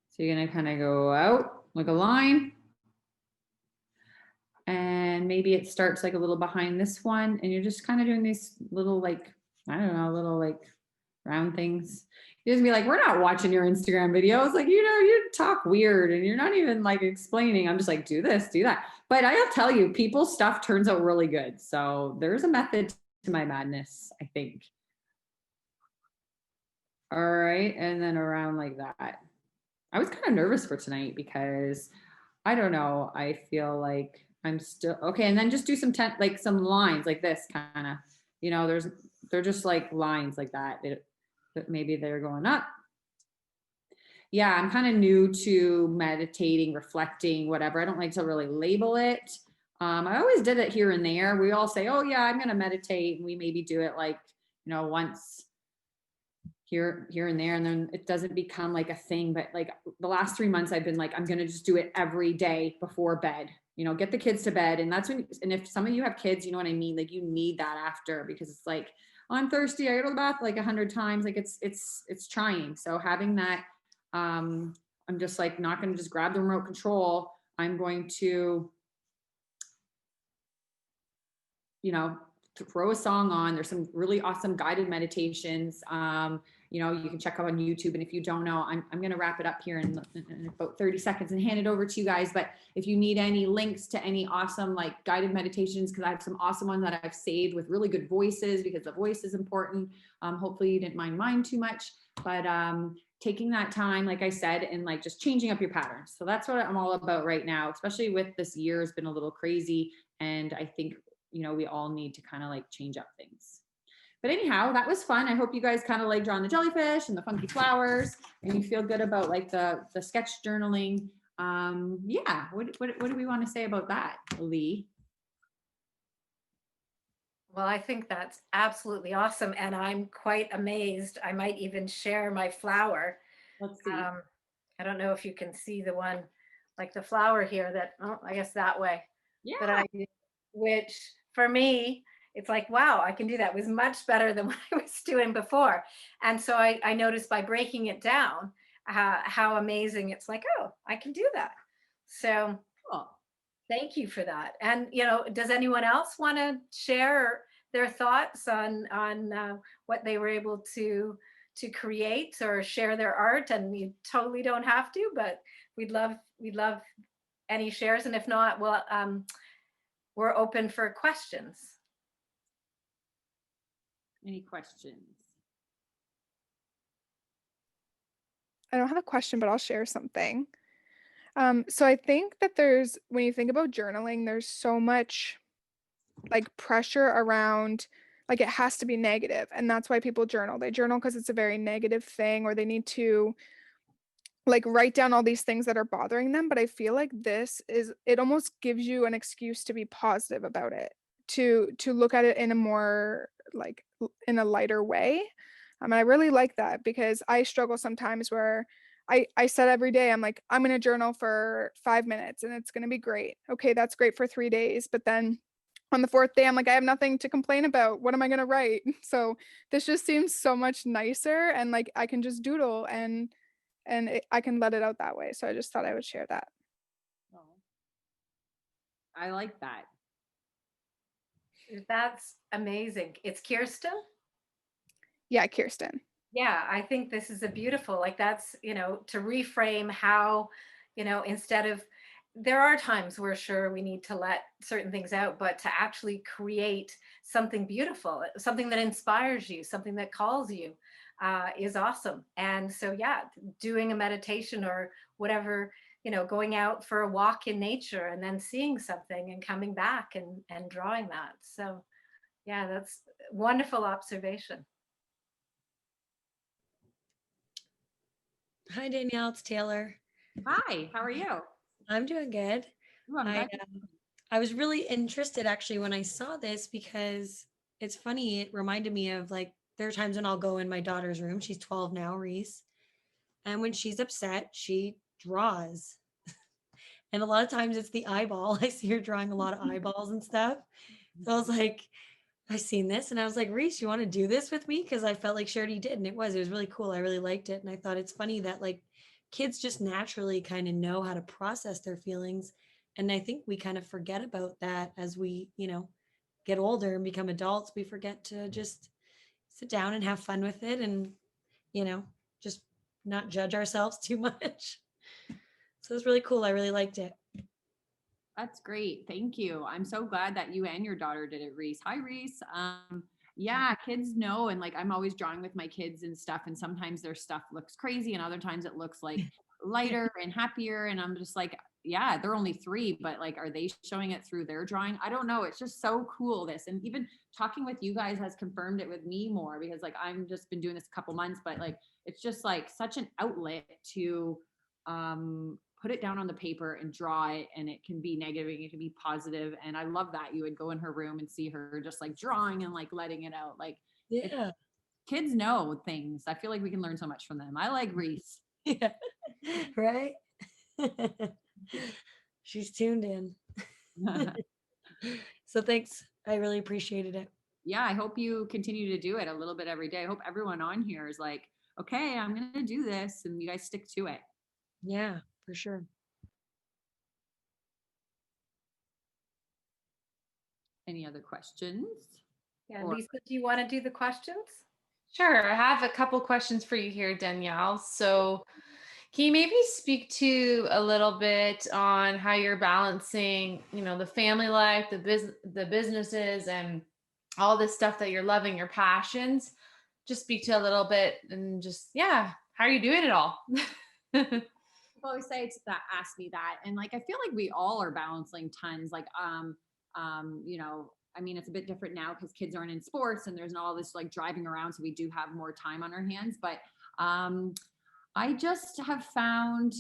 So you're going to kind of go out like a line. And maybe it starts a little behind this one. And you're just kind of doing these little I don't know, little round things. You're just be like, we're not watching your Instagram videos. You talk weird and you're not even explaining. I'm just do this, do that. But I'll tell you, people's stuff turns out really good. So there's a method to my madness, I think. All right, and then around like that. I was kind of nervous for tonight because I don't know. I feel like I'm still okay. And then just do some some lines like this kind of, they're just lines like that. But maybe they're going up. Yeah, I'm kind of new to meditating, reflecting, whatever. I don't like to really label it. I always did it here and there. We all say, oh yeah, I'm going to meditate. And we maybe do it once here and there, and then it doesn't become a thing. But the last 3 months I've been I'm going to just do it every day before bed, get the kids to bed. And that's when, and if some of you have kids, you know what I mean? You need that after, because it's oh, I'm thirsty, I go to the bath 100 times. It's trying. So having that, I'm just not going to just grab the remote control. I'm going to, to throw a song on. There's some really awesome guided meditations. You can check out on YouTube. And if you don't know, I'm going to wrap it up here in about 30 seconds and hand it over to you guys. But if you need any links to any awesome guided meditations, because I have some awesome ones that I've saved with really good voices, because the voice is important. Hopefully you didn't mind mine too much, but taking that time, like I said, and just changing up your patterns. So that's what I'm all about right now, especially with this year has been a little crazy. And I think, we all need to kind of change up things. But anyhow, that was fun. I hope you guys kind of drawing the jellyfish and the funky flowers, and you feel good about the sketch journaling. Yeah. What do we want to say about that, Lee? Well, I think that's absolutely awesome. And I'm quite amazed. I might even share my flower. Let's see. I don't know if you can see the one, the flower here that, oh, I guess that way. Yeah. That I did, which for me it's like, wow, I can do that. It was much better than what I was doing before. And so I noticed by breaking it down, how amazing it's like, oh, I can do that. So Cool. thank you for that. And does anyone else want to share their thoughts on what they were able to create or share their art? And you totally don't have to, but we'd love any shares. And if not, well, we're open for questions. Any questions? I don't have a question, but I'll share something. So I think that when you think about journaling, there's so much like pressure around, like it has to be negative, and that's why people journal. They journal because it's a very negative thing, or they need to like write down all these things that are bothering them. But I feel like it almost gives you an excuse to be positive about it, to look at it in a more like in a lighter way. And I really like that, because I struggle sometimes where I said every day, I'm like, I'm going to journal for 5 minutes and it's going to be great. Okay, that's great for 3 days. But then on the fourth day, I'm like, I have nothing to complain about. What am I going to write? So this just seems so much nicer, and like I can just doodle, and I can let it out that way. So I just thought I would share that. Oh, I like that. That's amazing. It's Kirsten. Yeah, Kirsten. Yeah, I think this is a beautiful, like that's, to reframe how, instead of, there are times where sure we need to let certain things out, but to actually create something beautiful, something that inspires you, something that calls you, is awesome. And so, yeah, doing a meditation or whatever, going out for a walk in nature and then seeing something and coming back and drawing that. So, yeah, that's wonderful observation. Hi, Danielle. It's Taylor. Hi, how are you? I'm doing good. Ooh, I'm I, glad I was really interested actually when I saw this because it's funny. It reminded me of like, there are times when I'll go in my daughter's room. She's 12 now, Reese. And when she's upset, she draws. And a lot of times it's the eyeball. I see her drawing a lot of eyeballs and stuff. So I was like, I seen this and I was like, Reese, you want to do this with me? Because I felt like she already did. And it was really cool. I really liked it. And I thought it's funny that like kids just naturally kind of know how to process their feelings. And I think we kind of forget about that as we, get older and become adults. We forget to just sit down and have fun with it and, just not judge ourselves too much. So it was really cool. I really liked it. That's great. Thank you. I'm so glad that you and your daughter did it, Reese. Hi, Reese. Yeah, kids know. And like, I'm always drawing with my kids and stuff. And sometimes their stuff looks crazy and other times it looks like lighter and happier. And I'm just like, yeah, they're only 3, but like, are they showing it through their drawing? I don't know. It's just so cool. And even talking with you guys has confirmed it with me more, because like, I'm just been doing this a couple months, but like, it's just like such an outlet to, put it down on the paper and draw it, and it can be negative, it can be positive. And I love that you would go in her room and see her just like drawing and like letting it out. Like, Yeah. kids know things. I feel like we can learn so much from them. I like Reese. Yeah. Right? She's tuned in. So thanks. I really appreciated it. Yeah, I hope you continue to do it a little bit every day. I hope everyone on here is like, okay, I'm going to do this, and you guys stick to it. Yeah, for sure. Any other questions? Yeah, Or- Lisa, do you want to do the questions? Sure. I have a couple questions for you here, Danielle. So can you maybe speak to a little bit on how you're balancing, the family life, the businesses, and all this stuff that you're loving, your passions? Just speak to a little bit and just, yeah, how are you doing it all? People always say it's that, ask me that. And like, I feel like we all are balancing tons. Like, I mean, it's a bit different now because kids aren't in sports and there's not all this like driving around. So we do have more time on our hands, but, I just have found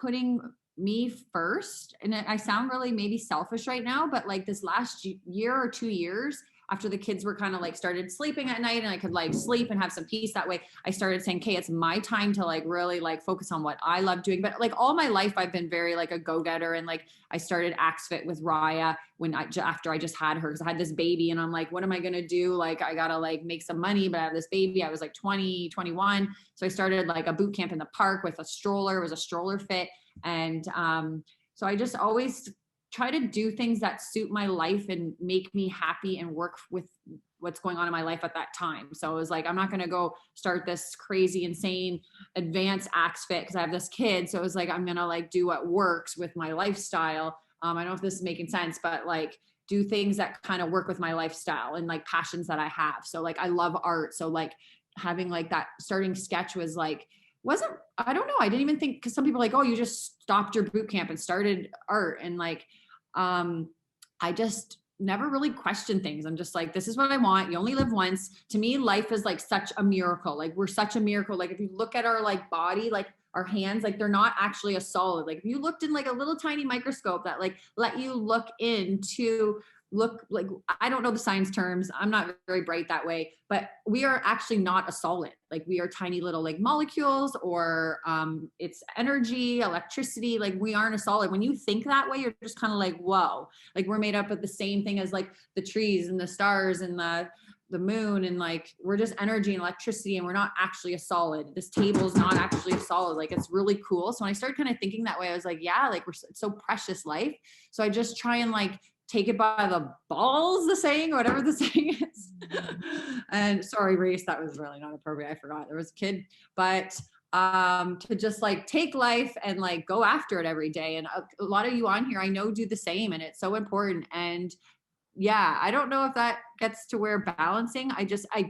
putting me first, and I sound really maybe selfish right now, but like this last year or 2 years, after the kids were kind of like started sleeping at night and I could like sleep and have some peace that way, I started saying, okay, it's my time to like really like focus on what I love doing. But like all my life, I've been very like a go-getter, and like I started AxFit with Raya after I just had her, because I had this baby and I'm like, what am I going to do? Like, I got to like make some money, but I have this baby. I was like 20, 21. So I started like a boot camp in the park with a stroller. It was a stroller fit. And so I just always try to do things that suit my life and make me happy and work with what's going on in my life at that time. So it was like, I'm not going to go start this crazy, insane, advanced AxFit because I have this kid. So it was like, I'm going to like do what works with my lifestyle. I don't know if this is making sense, but like do things that kind of work with my lifestyle and like passions that I have. So like, I love art. So like having like that starting sketch was like, I don't know. I didn't even think, because some people are like, oh, you just stopped your boot camp and started art. And like, I just never really questioned things. I'm just like, this is what I want. You only live once. To me, life is like such a miracle. Like we're such a miracle. Like if you look at our like body, like our hands, like they're not actually a solid. Like if you looked in like a little tiny microscope that like let you look like, I don't know the science terms. I'm not very bright that way, but we are actually not a solid. Like we are tiny little like molecules, or it's energy, electricity. Like we aren't a solid. When you think that way, you're just kind of like, whoa, like we're made up of the same thing as like the trees and the stars and the moon, and like we're just energy and electricity, and we're not actually a solid. This table is not actually a solid. Like it's really cool. So when I started kind of thinking that way, I was like, yeah, like it's so precious life. So I just try and like take it by the balls, the saying, whatever the saying is. And sorry, Race, that was really not appropriate. I forgot there was a kid, but to just like take life and like go after it every day. And a lot of you on here, I know, do the same, and it's so important. And yeah, I don't know if that gets to where balancing. I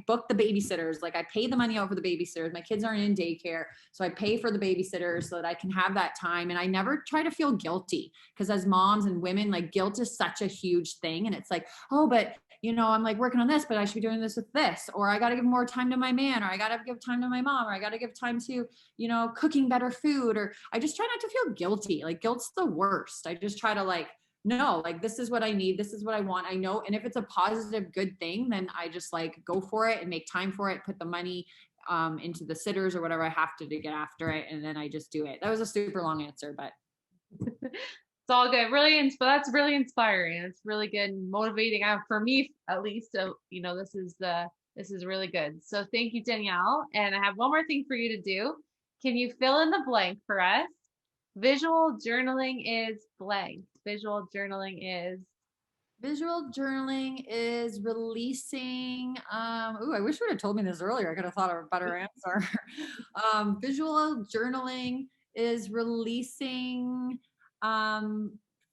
book the babysitters. Like I pay the money out for the babysitters. My kids aren't in daycare. So I pay for the babysitters so that I can have that time. And I never try to feel guilty, because as moms and women, like guilt is such a huge thing. And it's like, oh, but you know, I'm like working on this, but I should be doing this with this, or I got to give more time to my man, or I got to give time to my mom, or I got to give time to, you know, cooking better food, or I just try not to feel guilty. Like guilt's the worst. I just try to like, no, like this is what I need. This is what I want. I know. And if it's a positive, good thing, then I just like go for it and make time for it, put the money into the sitters or whatever I have to get after it. And then I just do it. That was a super long answer, but It's all good. Really, that's really inspiring. It's really good and motivating for me, at least. So, you know, this is really good. So thank you, Danielle. And I have one more thing for you to do. Can you fill in the blank for us? Visual journaling is blank. Visual journaling is releasing. Ooh, I wish you would have told me this earlier. I could have thought of a better answer. Visual journaling is releasing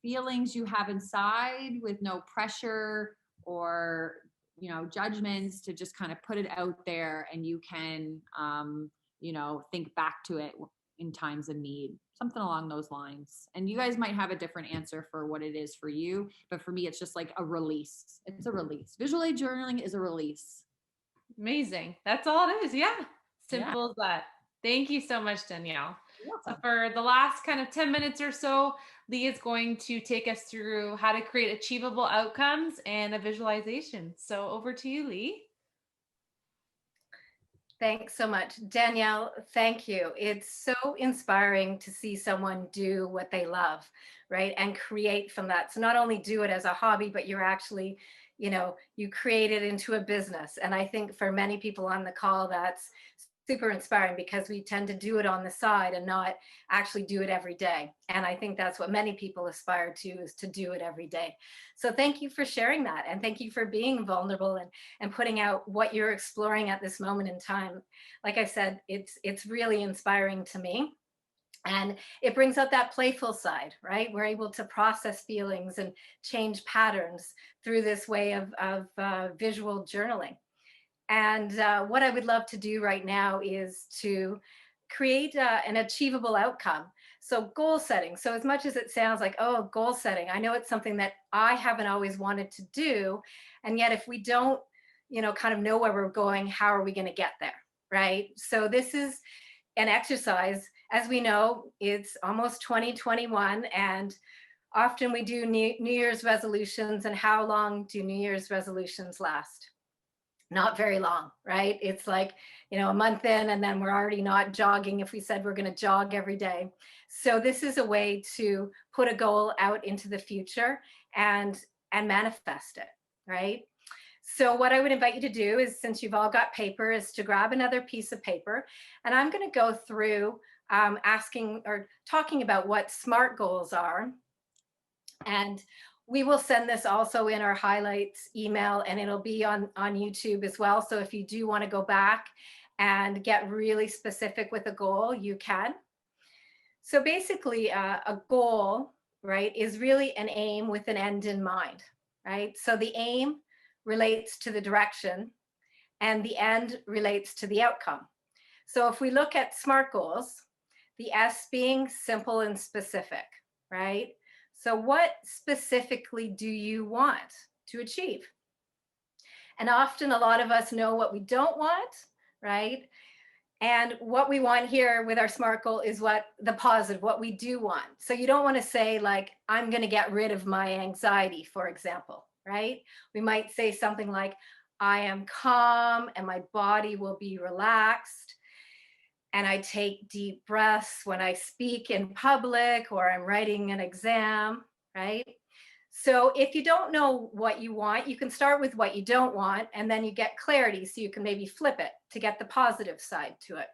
feelings you have inside with no pressure or, you know, judgments, to just kind of put it out there, and you can, you know, think back to it in times of need, something along those lines. And you guys might have a different answer for what it is for you, but for me, it's just like a release. It's a release. Visual journaling is a release. amazing. That's all it is. Yeah. Simple as that. Thank you so much, Danielle. So for the last kind of 10 minutes or so, Lee is going to take us through how to create achievable outcomes and a visualization. So over to you, Lee. Thanks so much. Danielle, thank you. It's so inspiring to see someone do what they love, right? And create from that. So not only do it as a hobby, but you're actually, you know, you create it into a business. And I think for many people on the call, that's super inspiring, because we tend to do it on the side and not actually do it every day. And I think that's what many people aspire to, is to do it every day. So thank you for sharing that. And thank you for being vulnerable and putting out what you're exploring at this moment in time. Like I said, it's really inspiring to me. And it brings out that playful side, right? We're able to process feelings and change patterns through this way of visual journaling. And what I would love to do right now is to create an achievable outcome. So goal setting. So as much as it sounds like, oh, goal setting, I know it's something that I haven't always wanted to do. And yet if we don't, you know, kind of know where we're going, how are we going to get there, right? So this is an exercise. As we know, it's almost 2021, and often we do New Year's resolutions, and how long do New Year's resolutions last? Not very long, right? It's like, a month in, and then we're already not jogging if we said we're going to jog every day. So this is a way to put a goal out into the future and manifest it, right? So what I would invite you to do is, since you've all got paper, is to grab another piece of paper, and I'm going to go through asking or talking about what SMART goals are. And we will send this also in our highlights email, and it'll be on YouTube as well. So if you do want to go back and get really specific with a goal, you can. So basically, a goal, right, is really an aim with an end in mind, right? So the aim relates to the direction, and the end relates to the outcome. So if we look at SMART goals, the S being simple and specific, right? So what specifically do you want to achieve? And often a lot of us know what we don't want, right? And what we want here with our SMART goal is what the positive, what we do want. So you don't want to say like, I'm going to get rid of my anxiety, for example, right? We might say something like, I am calm and my body will be relaxed, and I take deep breaths when I speak in public or I'm writing an exam, right? So if you don't know what you want, you can start with what you don't want, and then you get clarity, so you can maybe flip it to get the positive side to it.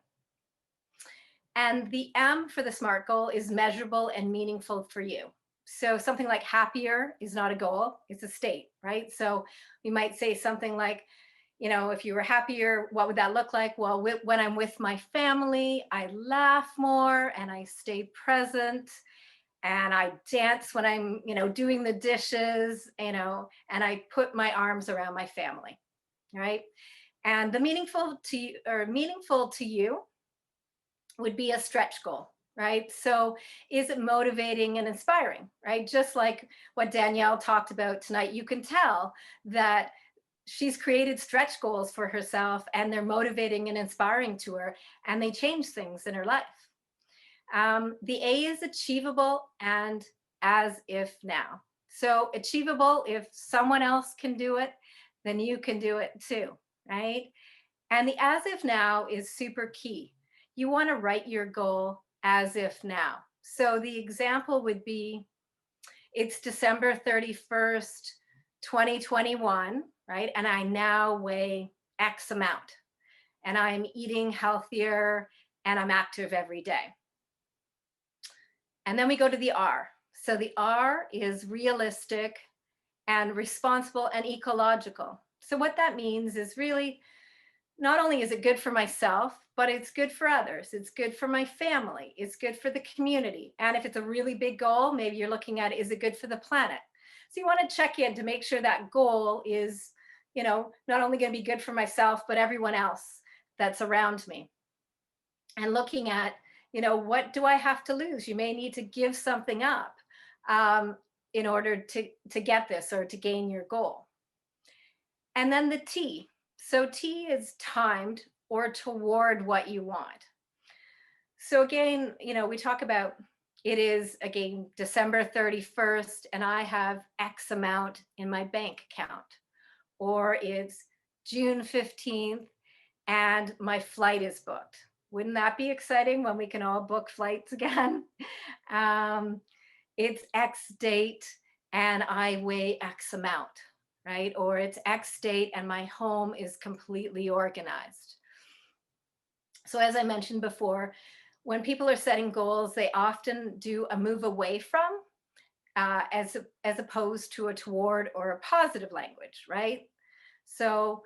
And the M for the SMART goal is measurable and meaningful for you. So something like happier is not a goal, it's a state, right? So we might say something like, if you were happier, what would that look like? Well, when I'm with my family, I laugh more and I stay present, and I dance when I'm, doing the dishes, and I put my arms around my family, right? And the meaningful to you would be a stretch goal, right? So is it motivating and inspiring, right? Just like what Danielle talked about tonight, you can tell that she's created stretch goals for herself, and they're motivating and inspiring to her, and they change things in her life. The A is achievable and as if now. So achievable, if someone else can do it, then you can do it too, right? And the as if now is super key. You want to write your goal as if now. So the example would be, it's December 31st, 2021, right? And I now weigh X amount, and I'm eating healthier, and I'm active every day. And then we go to the R. So the R is realistic and responsible and ecological. So what that means is really, not only is it good for myself, but it's good for others. It's good for my family. It's good for the community. And if it's a really big goal, maybe you're looking at, is it good for the planet? So you want to check in to make sure that goal is, not only going to be good for myself, but everyone else that's around me. And looking at, what do I have to lose? You may need to give something up in order to get this or to gain your goal. And then the T. So T is timed or toward what you want. So again, we talk about, it is again December 31st and I have X amount in my bank account, or it's June 15th and my flight is booked. Wouldn't that be exciting when we can all book flights again? It's X date and I weigh X amount, right? Or it's X date and my home is completely organized. So as I mentioned before, when people are setting goals, they often do a move away from as opposed to a toward or a positive language, right? So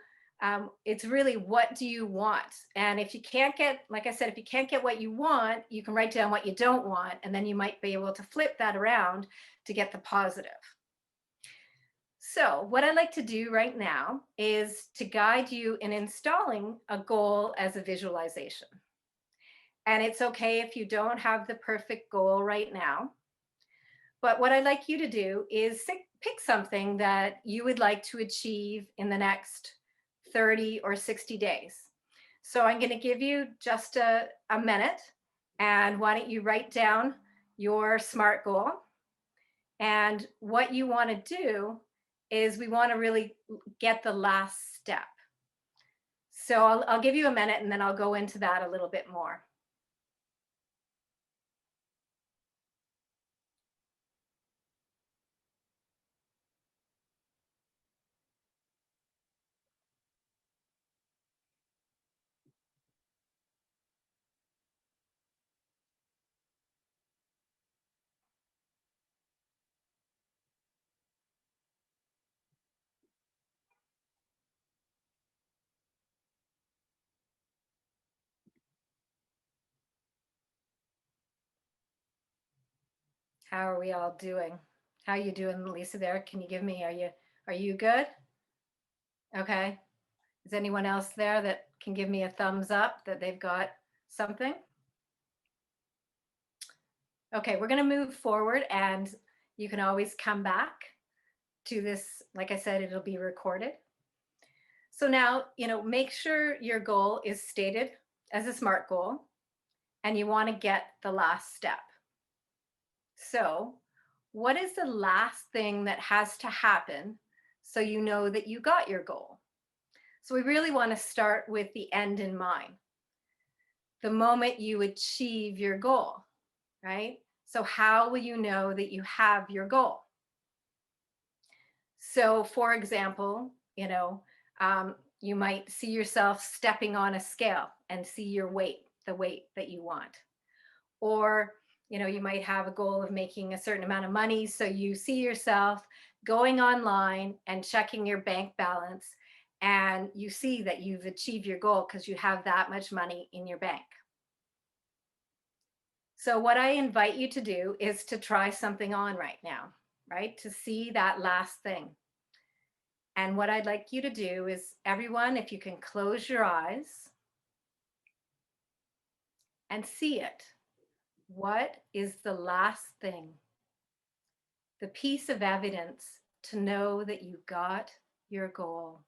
it's really, what do you want? And if you can't get, like I said, if you can't get what you want, you can write down what you don't want, and then you might be able to flip that around to get the positive. So what I'd like to do right now is to guide you in installing a goal as a visualization. And it's okay if you don't have the perfect goal right now. But what I'd like you to do is pick something that you would like to achieve in the next 30 or 60 days. So I'm going to give you just a minute, and why don't you write down your SMART goal, And what you want to do is we want to really get the last step. So I'll give you a minute and then I'll go into that a little bit more. How are we all doing? How are you doing, Lisa, there? Can you give me, are you good? Okay. Is anyone else there that can give me a thumbs up that they've got something? Okay, we're going to move forward and you can always come back to this. Like I said, it'll be recorded. So now, make sure your goal is stated as a SMART goal and you want to get the last step. So what is the last thing that has to happen so you know that you got your goal? So we really want to start with the end in mind. The moment you achieve your goal, right? So how will you know that you have your goal? So for example, you might see yourself stepping on a scale and see your weight, the weight that you want. Or, you might have a goal of making a certain amount of money. So you see yourself going online and checking your bank balance and you see that you've achieved your goal because you have that much money in your bank. So what I invite you to do is to try something on right now, right? To see that last thing. And what I'd like you to do is, everyone, if you can close your eyes and see it. What is the last thing? The piece of evidence to know that you got your goal.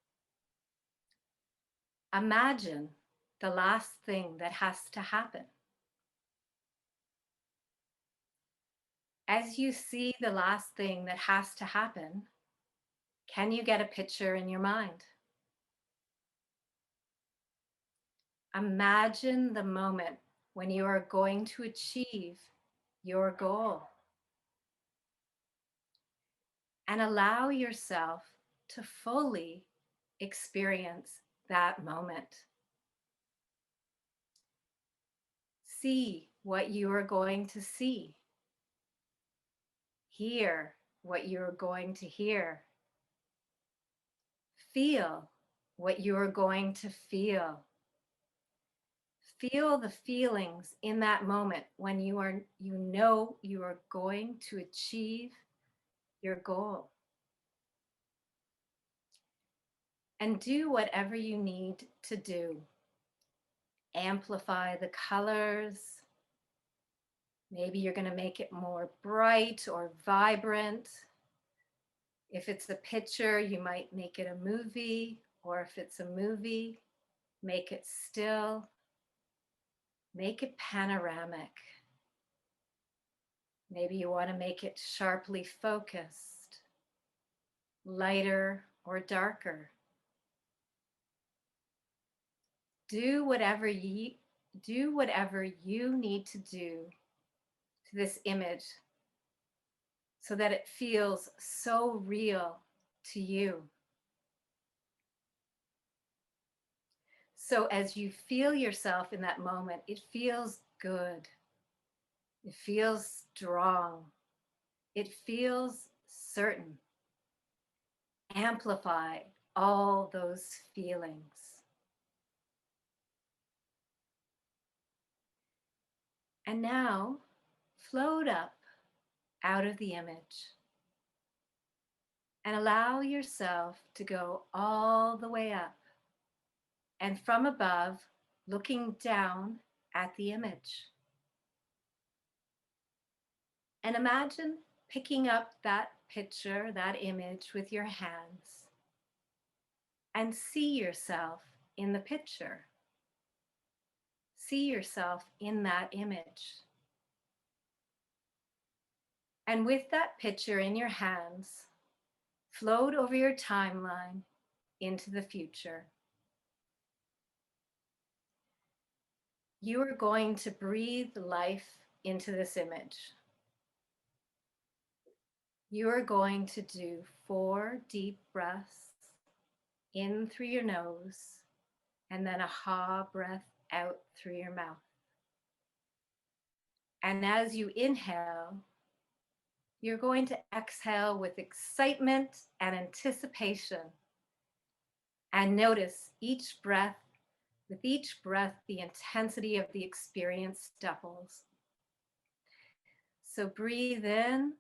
Imagine the last thing that has to happen. As you see the last thing that has to happen, can you get a picture in your mind? Imagine the moment when you are going to achieve your goal. And allow yourself to fully experience that moment. See what you are going to see. Hear what you are going to hear. Feel what you are going to feel. Feel the feelings in that moment when you know you are going to achieve your goal. And do whatever you need to do. Amplify the colors. Maybe you're going to make it more bright or vibrant. If it's a picture, you might make it a movie, or if it's a movie, make it still. Make it panoramic. Maybe you want to make it sharply focused, lighter or darker. Do whatever you need to do to this image so that it feels so real to you. So as you feel yourself in that moment, it feels good. It feels strong. It feels certain. Amplify all those feelings. And now float up out of the image and allow yourself to go all the way up and from above, looking down at the image. And imagine picking up that picture, that image with your hands and see yourself in the picture. See yourself in that image. And with that picture in your hands, float over your timeline into the future. You are going to breathe life into this image. You are going to do 4 deep breaths in through your nose and then a ha breath out through your mouth. And as you inhale, you're going to exhale with excitement and anticipation. And notice each breath, with each breath, the intensity of the experience doubles. So breathe in.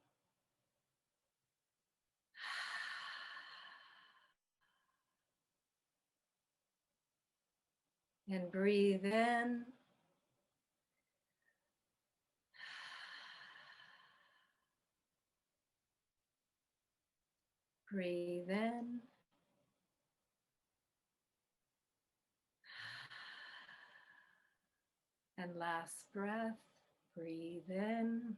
And breathe in. Breathe in. And last breath, breathe in.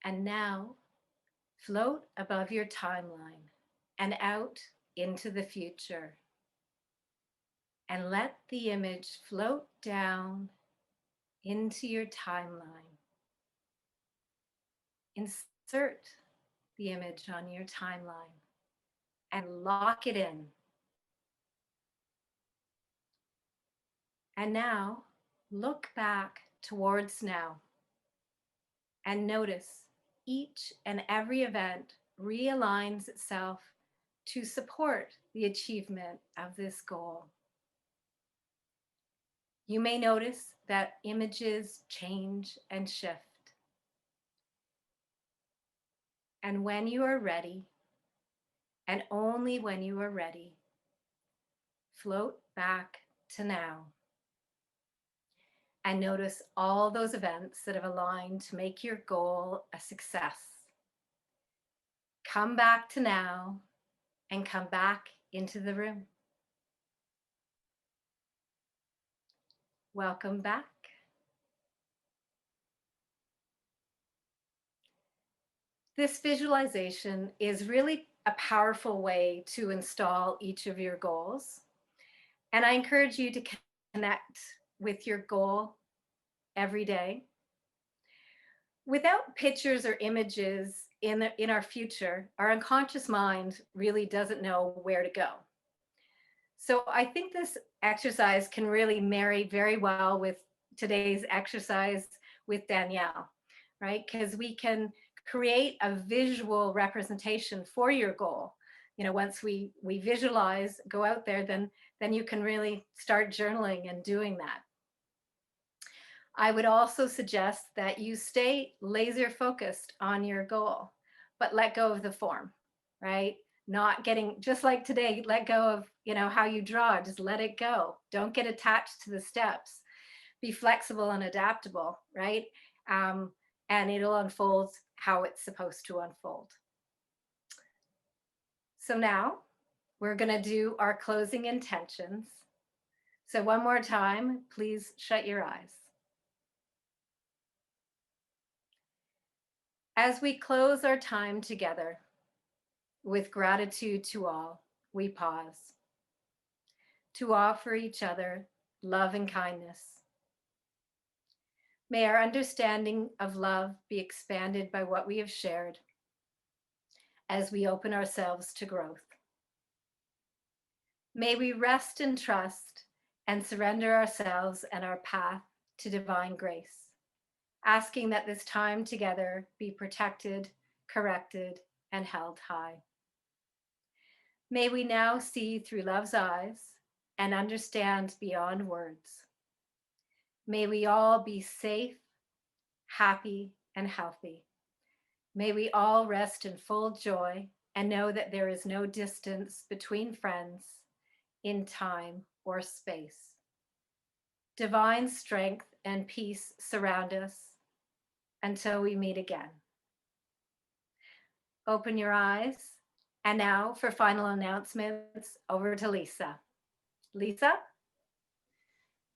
And now float above your timeline and out into the future. And let the image float down into your timeline. Insert the image on your timeline and lock it in. And now look back towards now and notice each and every event realigns itself to support the achievement of this goal. You may notice that images change and shift. And when you are ready, and only when you are ready, float back to now. And notice all those events that have aligned to make your goal a success. Come back to now and come back into the room. Welcome back. This visualization is really a powerful way to install each of your goals. And I encourage you to connect with your goal every day. Without pictures or images in our future, our unconscious mind really doesn't know where to go. So I think this exercise can really marry very well with today's exercise with Danielle, right? Because we can create a visual representation for your goal. You know, once we visualize, go out there, then you can really start journaling and doing that. I would also suggest that you stay laser focused on your goal, but let go of the form, right? Not getting, just like today, let go of, how you draw, just let it go. Don't get attached to the steps. Be flexible and adaptable, right? And it'll unfold how it's supposed to unfold. So now we're gonna do our closing intentions. So one more time, please shut your eyes. As we close our time together, with gratitude to all, we pause to offer each other love and kindness. May our understanding of love be expanded by what we have shared as we open ourselves to growth. May we rest in trust and surrender ourselves and our path to divine grace, asking that this time together be protected, corrected, and held high. May we now see through love's eyes and understand beyond words. May we all be safe, happy, and healthy. May we all rest in full joy and know that there is no distance between friends in time or space. Divine strength and peace surround us until we meet again. Open your eyes. And now for final announcements, over to Lisa. Lisa?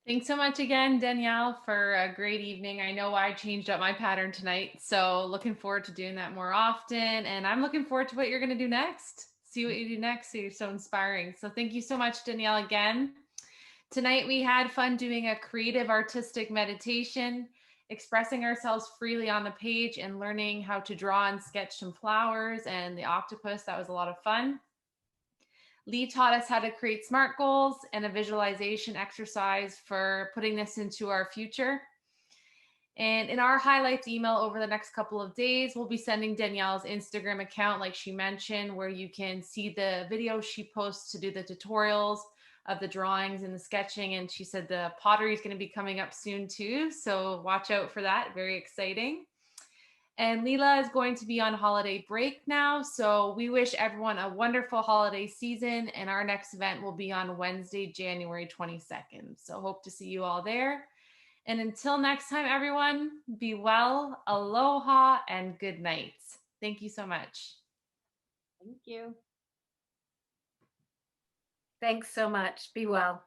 Thanks so much again, Danielle, for a great evening. I know I changed up my pattern tonight, so looking forward to doing that more often. And I'm looking forward to what you're going to do next. See what you do next. So you're so inspiring. So thank you so much, Danielle, again. Tonight we had fun doing a creative artistic meditation, expressing ourselves freely on the page and learning how to draw and sketch some flowers and the octopus. That was a lot of fun. Lee taught us how to create SMART goals and a visualization exercise for putting this into our future. And in our highlights email over the next couple of days, we'll be sending Danielle's Instagram account, like she mentioned, where you can see the videos she posts to do the tutorials of the drawings and the sketching. And she said the pottery is going to be coming up soon too. So watch out for that. Very exciting. And LeeLa is going to be on holiday break now. So we wish everyone a wonderful holiday season. And our next event will be on Wednesday, January 22nd. So hope to see you all there. And until next time, everyone, be well, aloha, and good night. Thank you so much. Thank you. Thanks so much. Be well.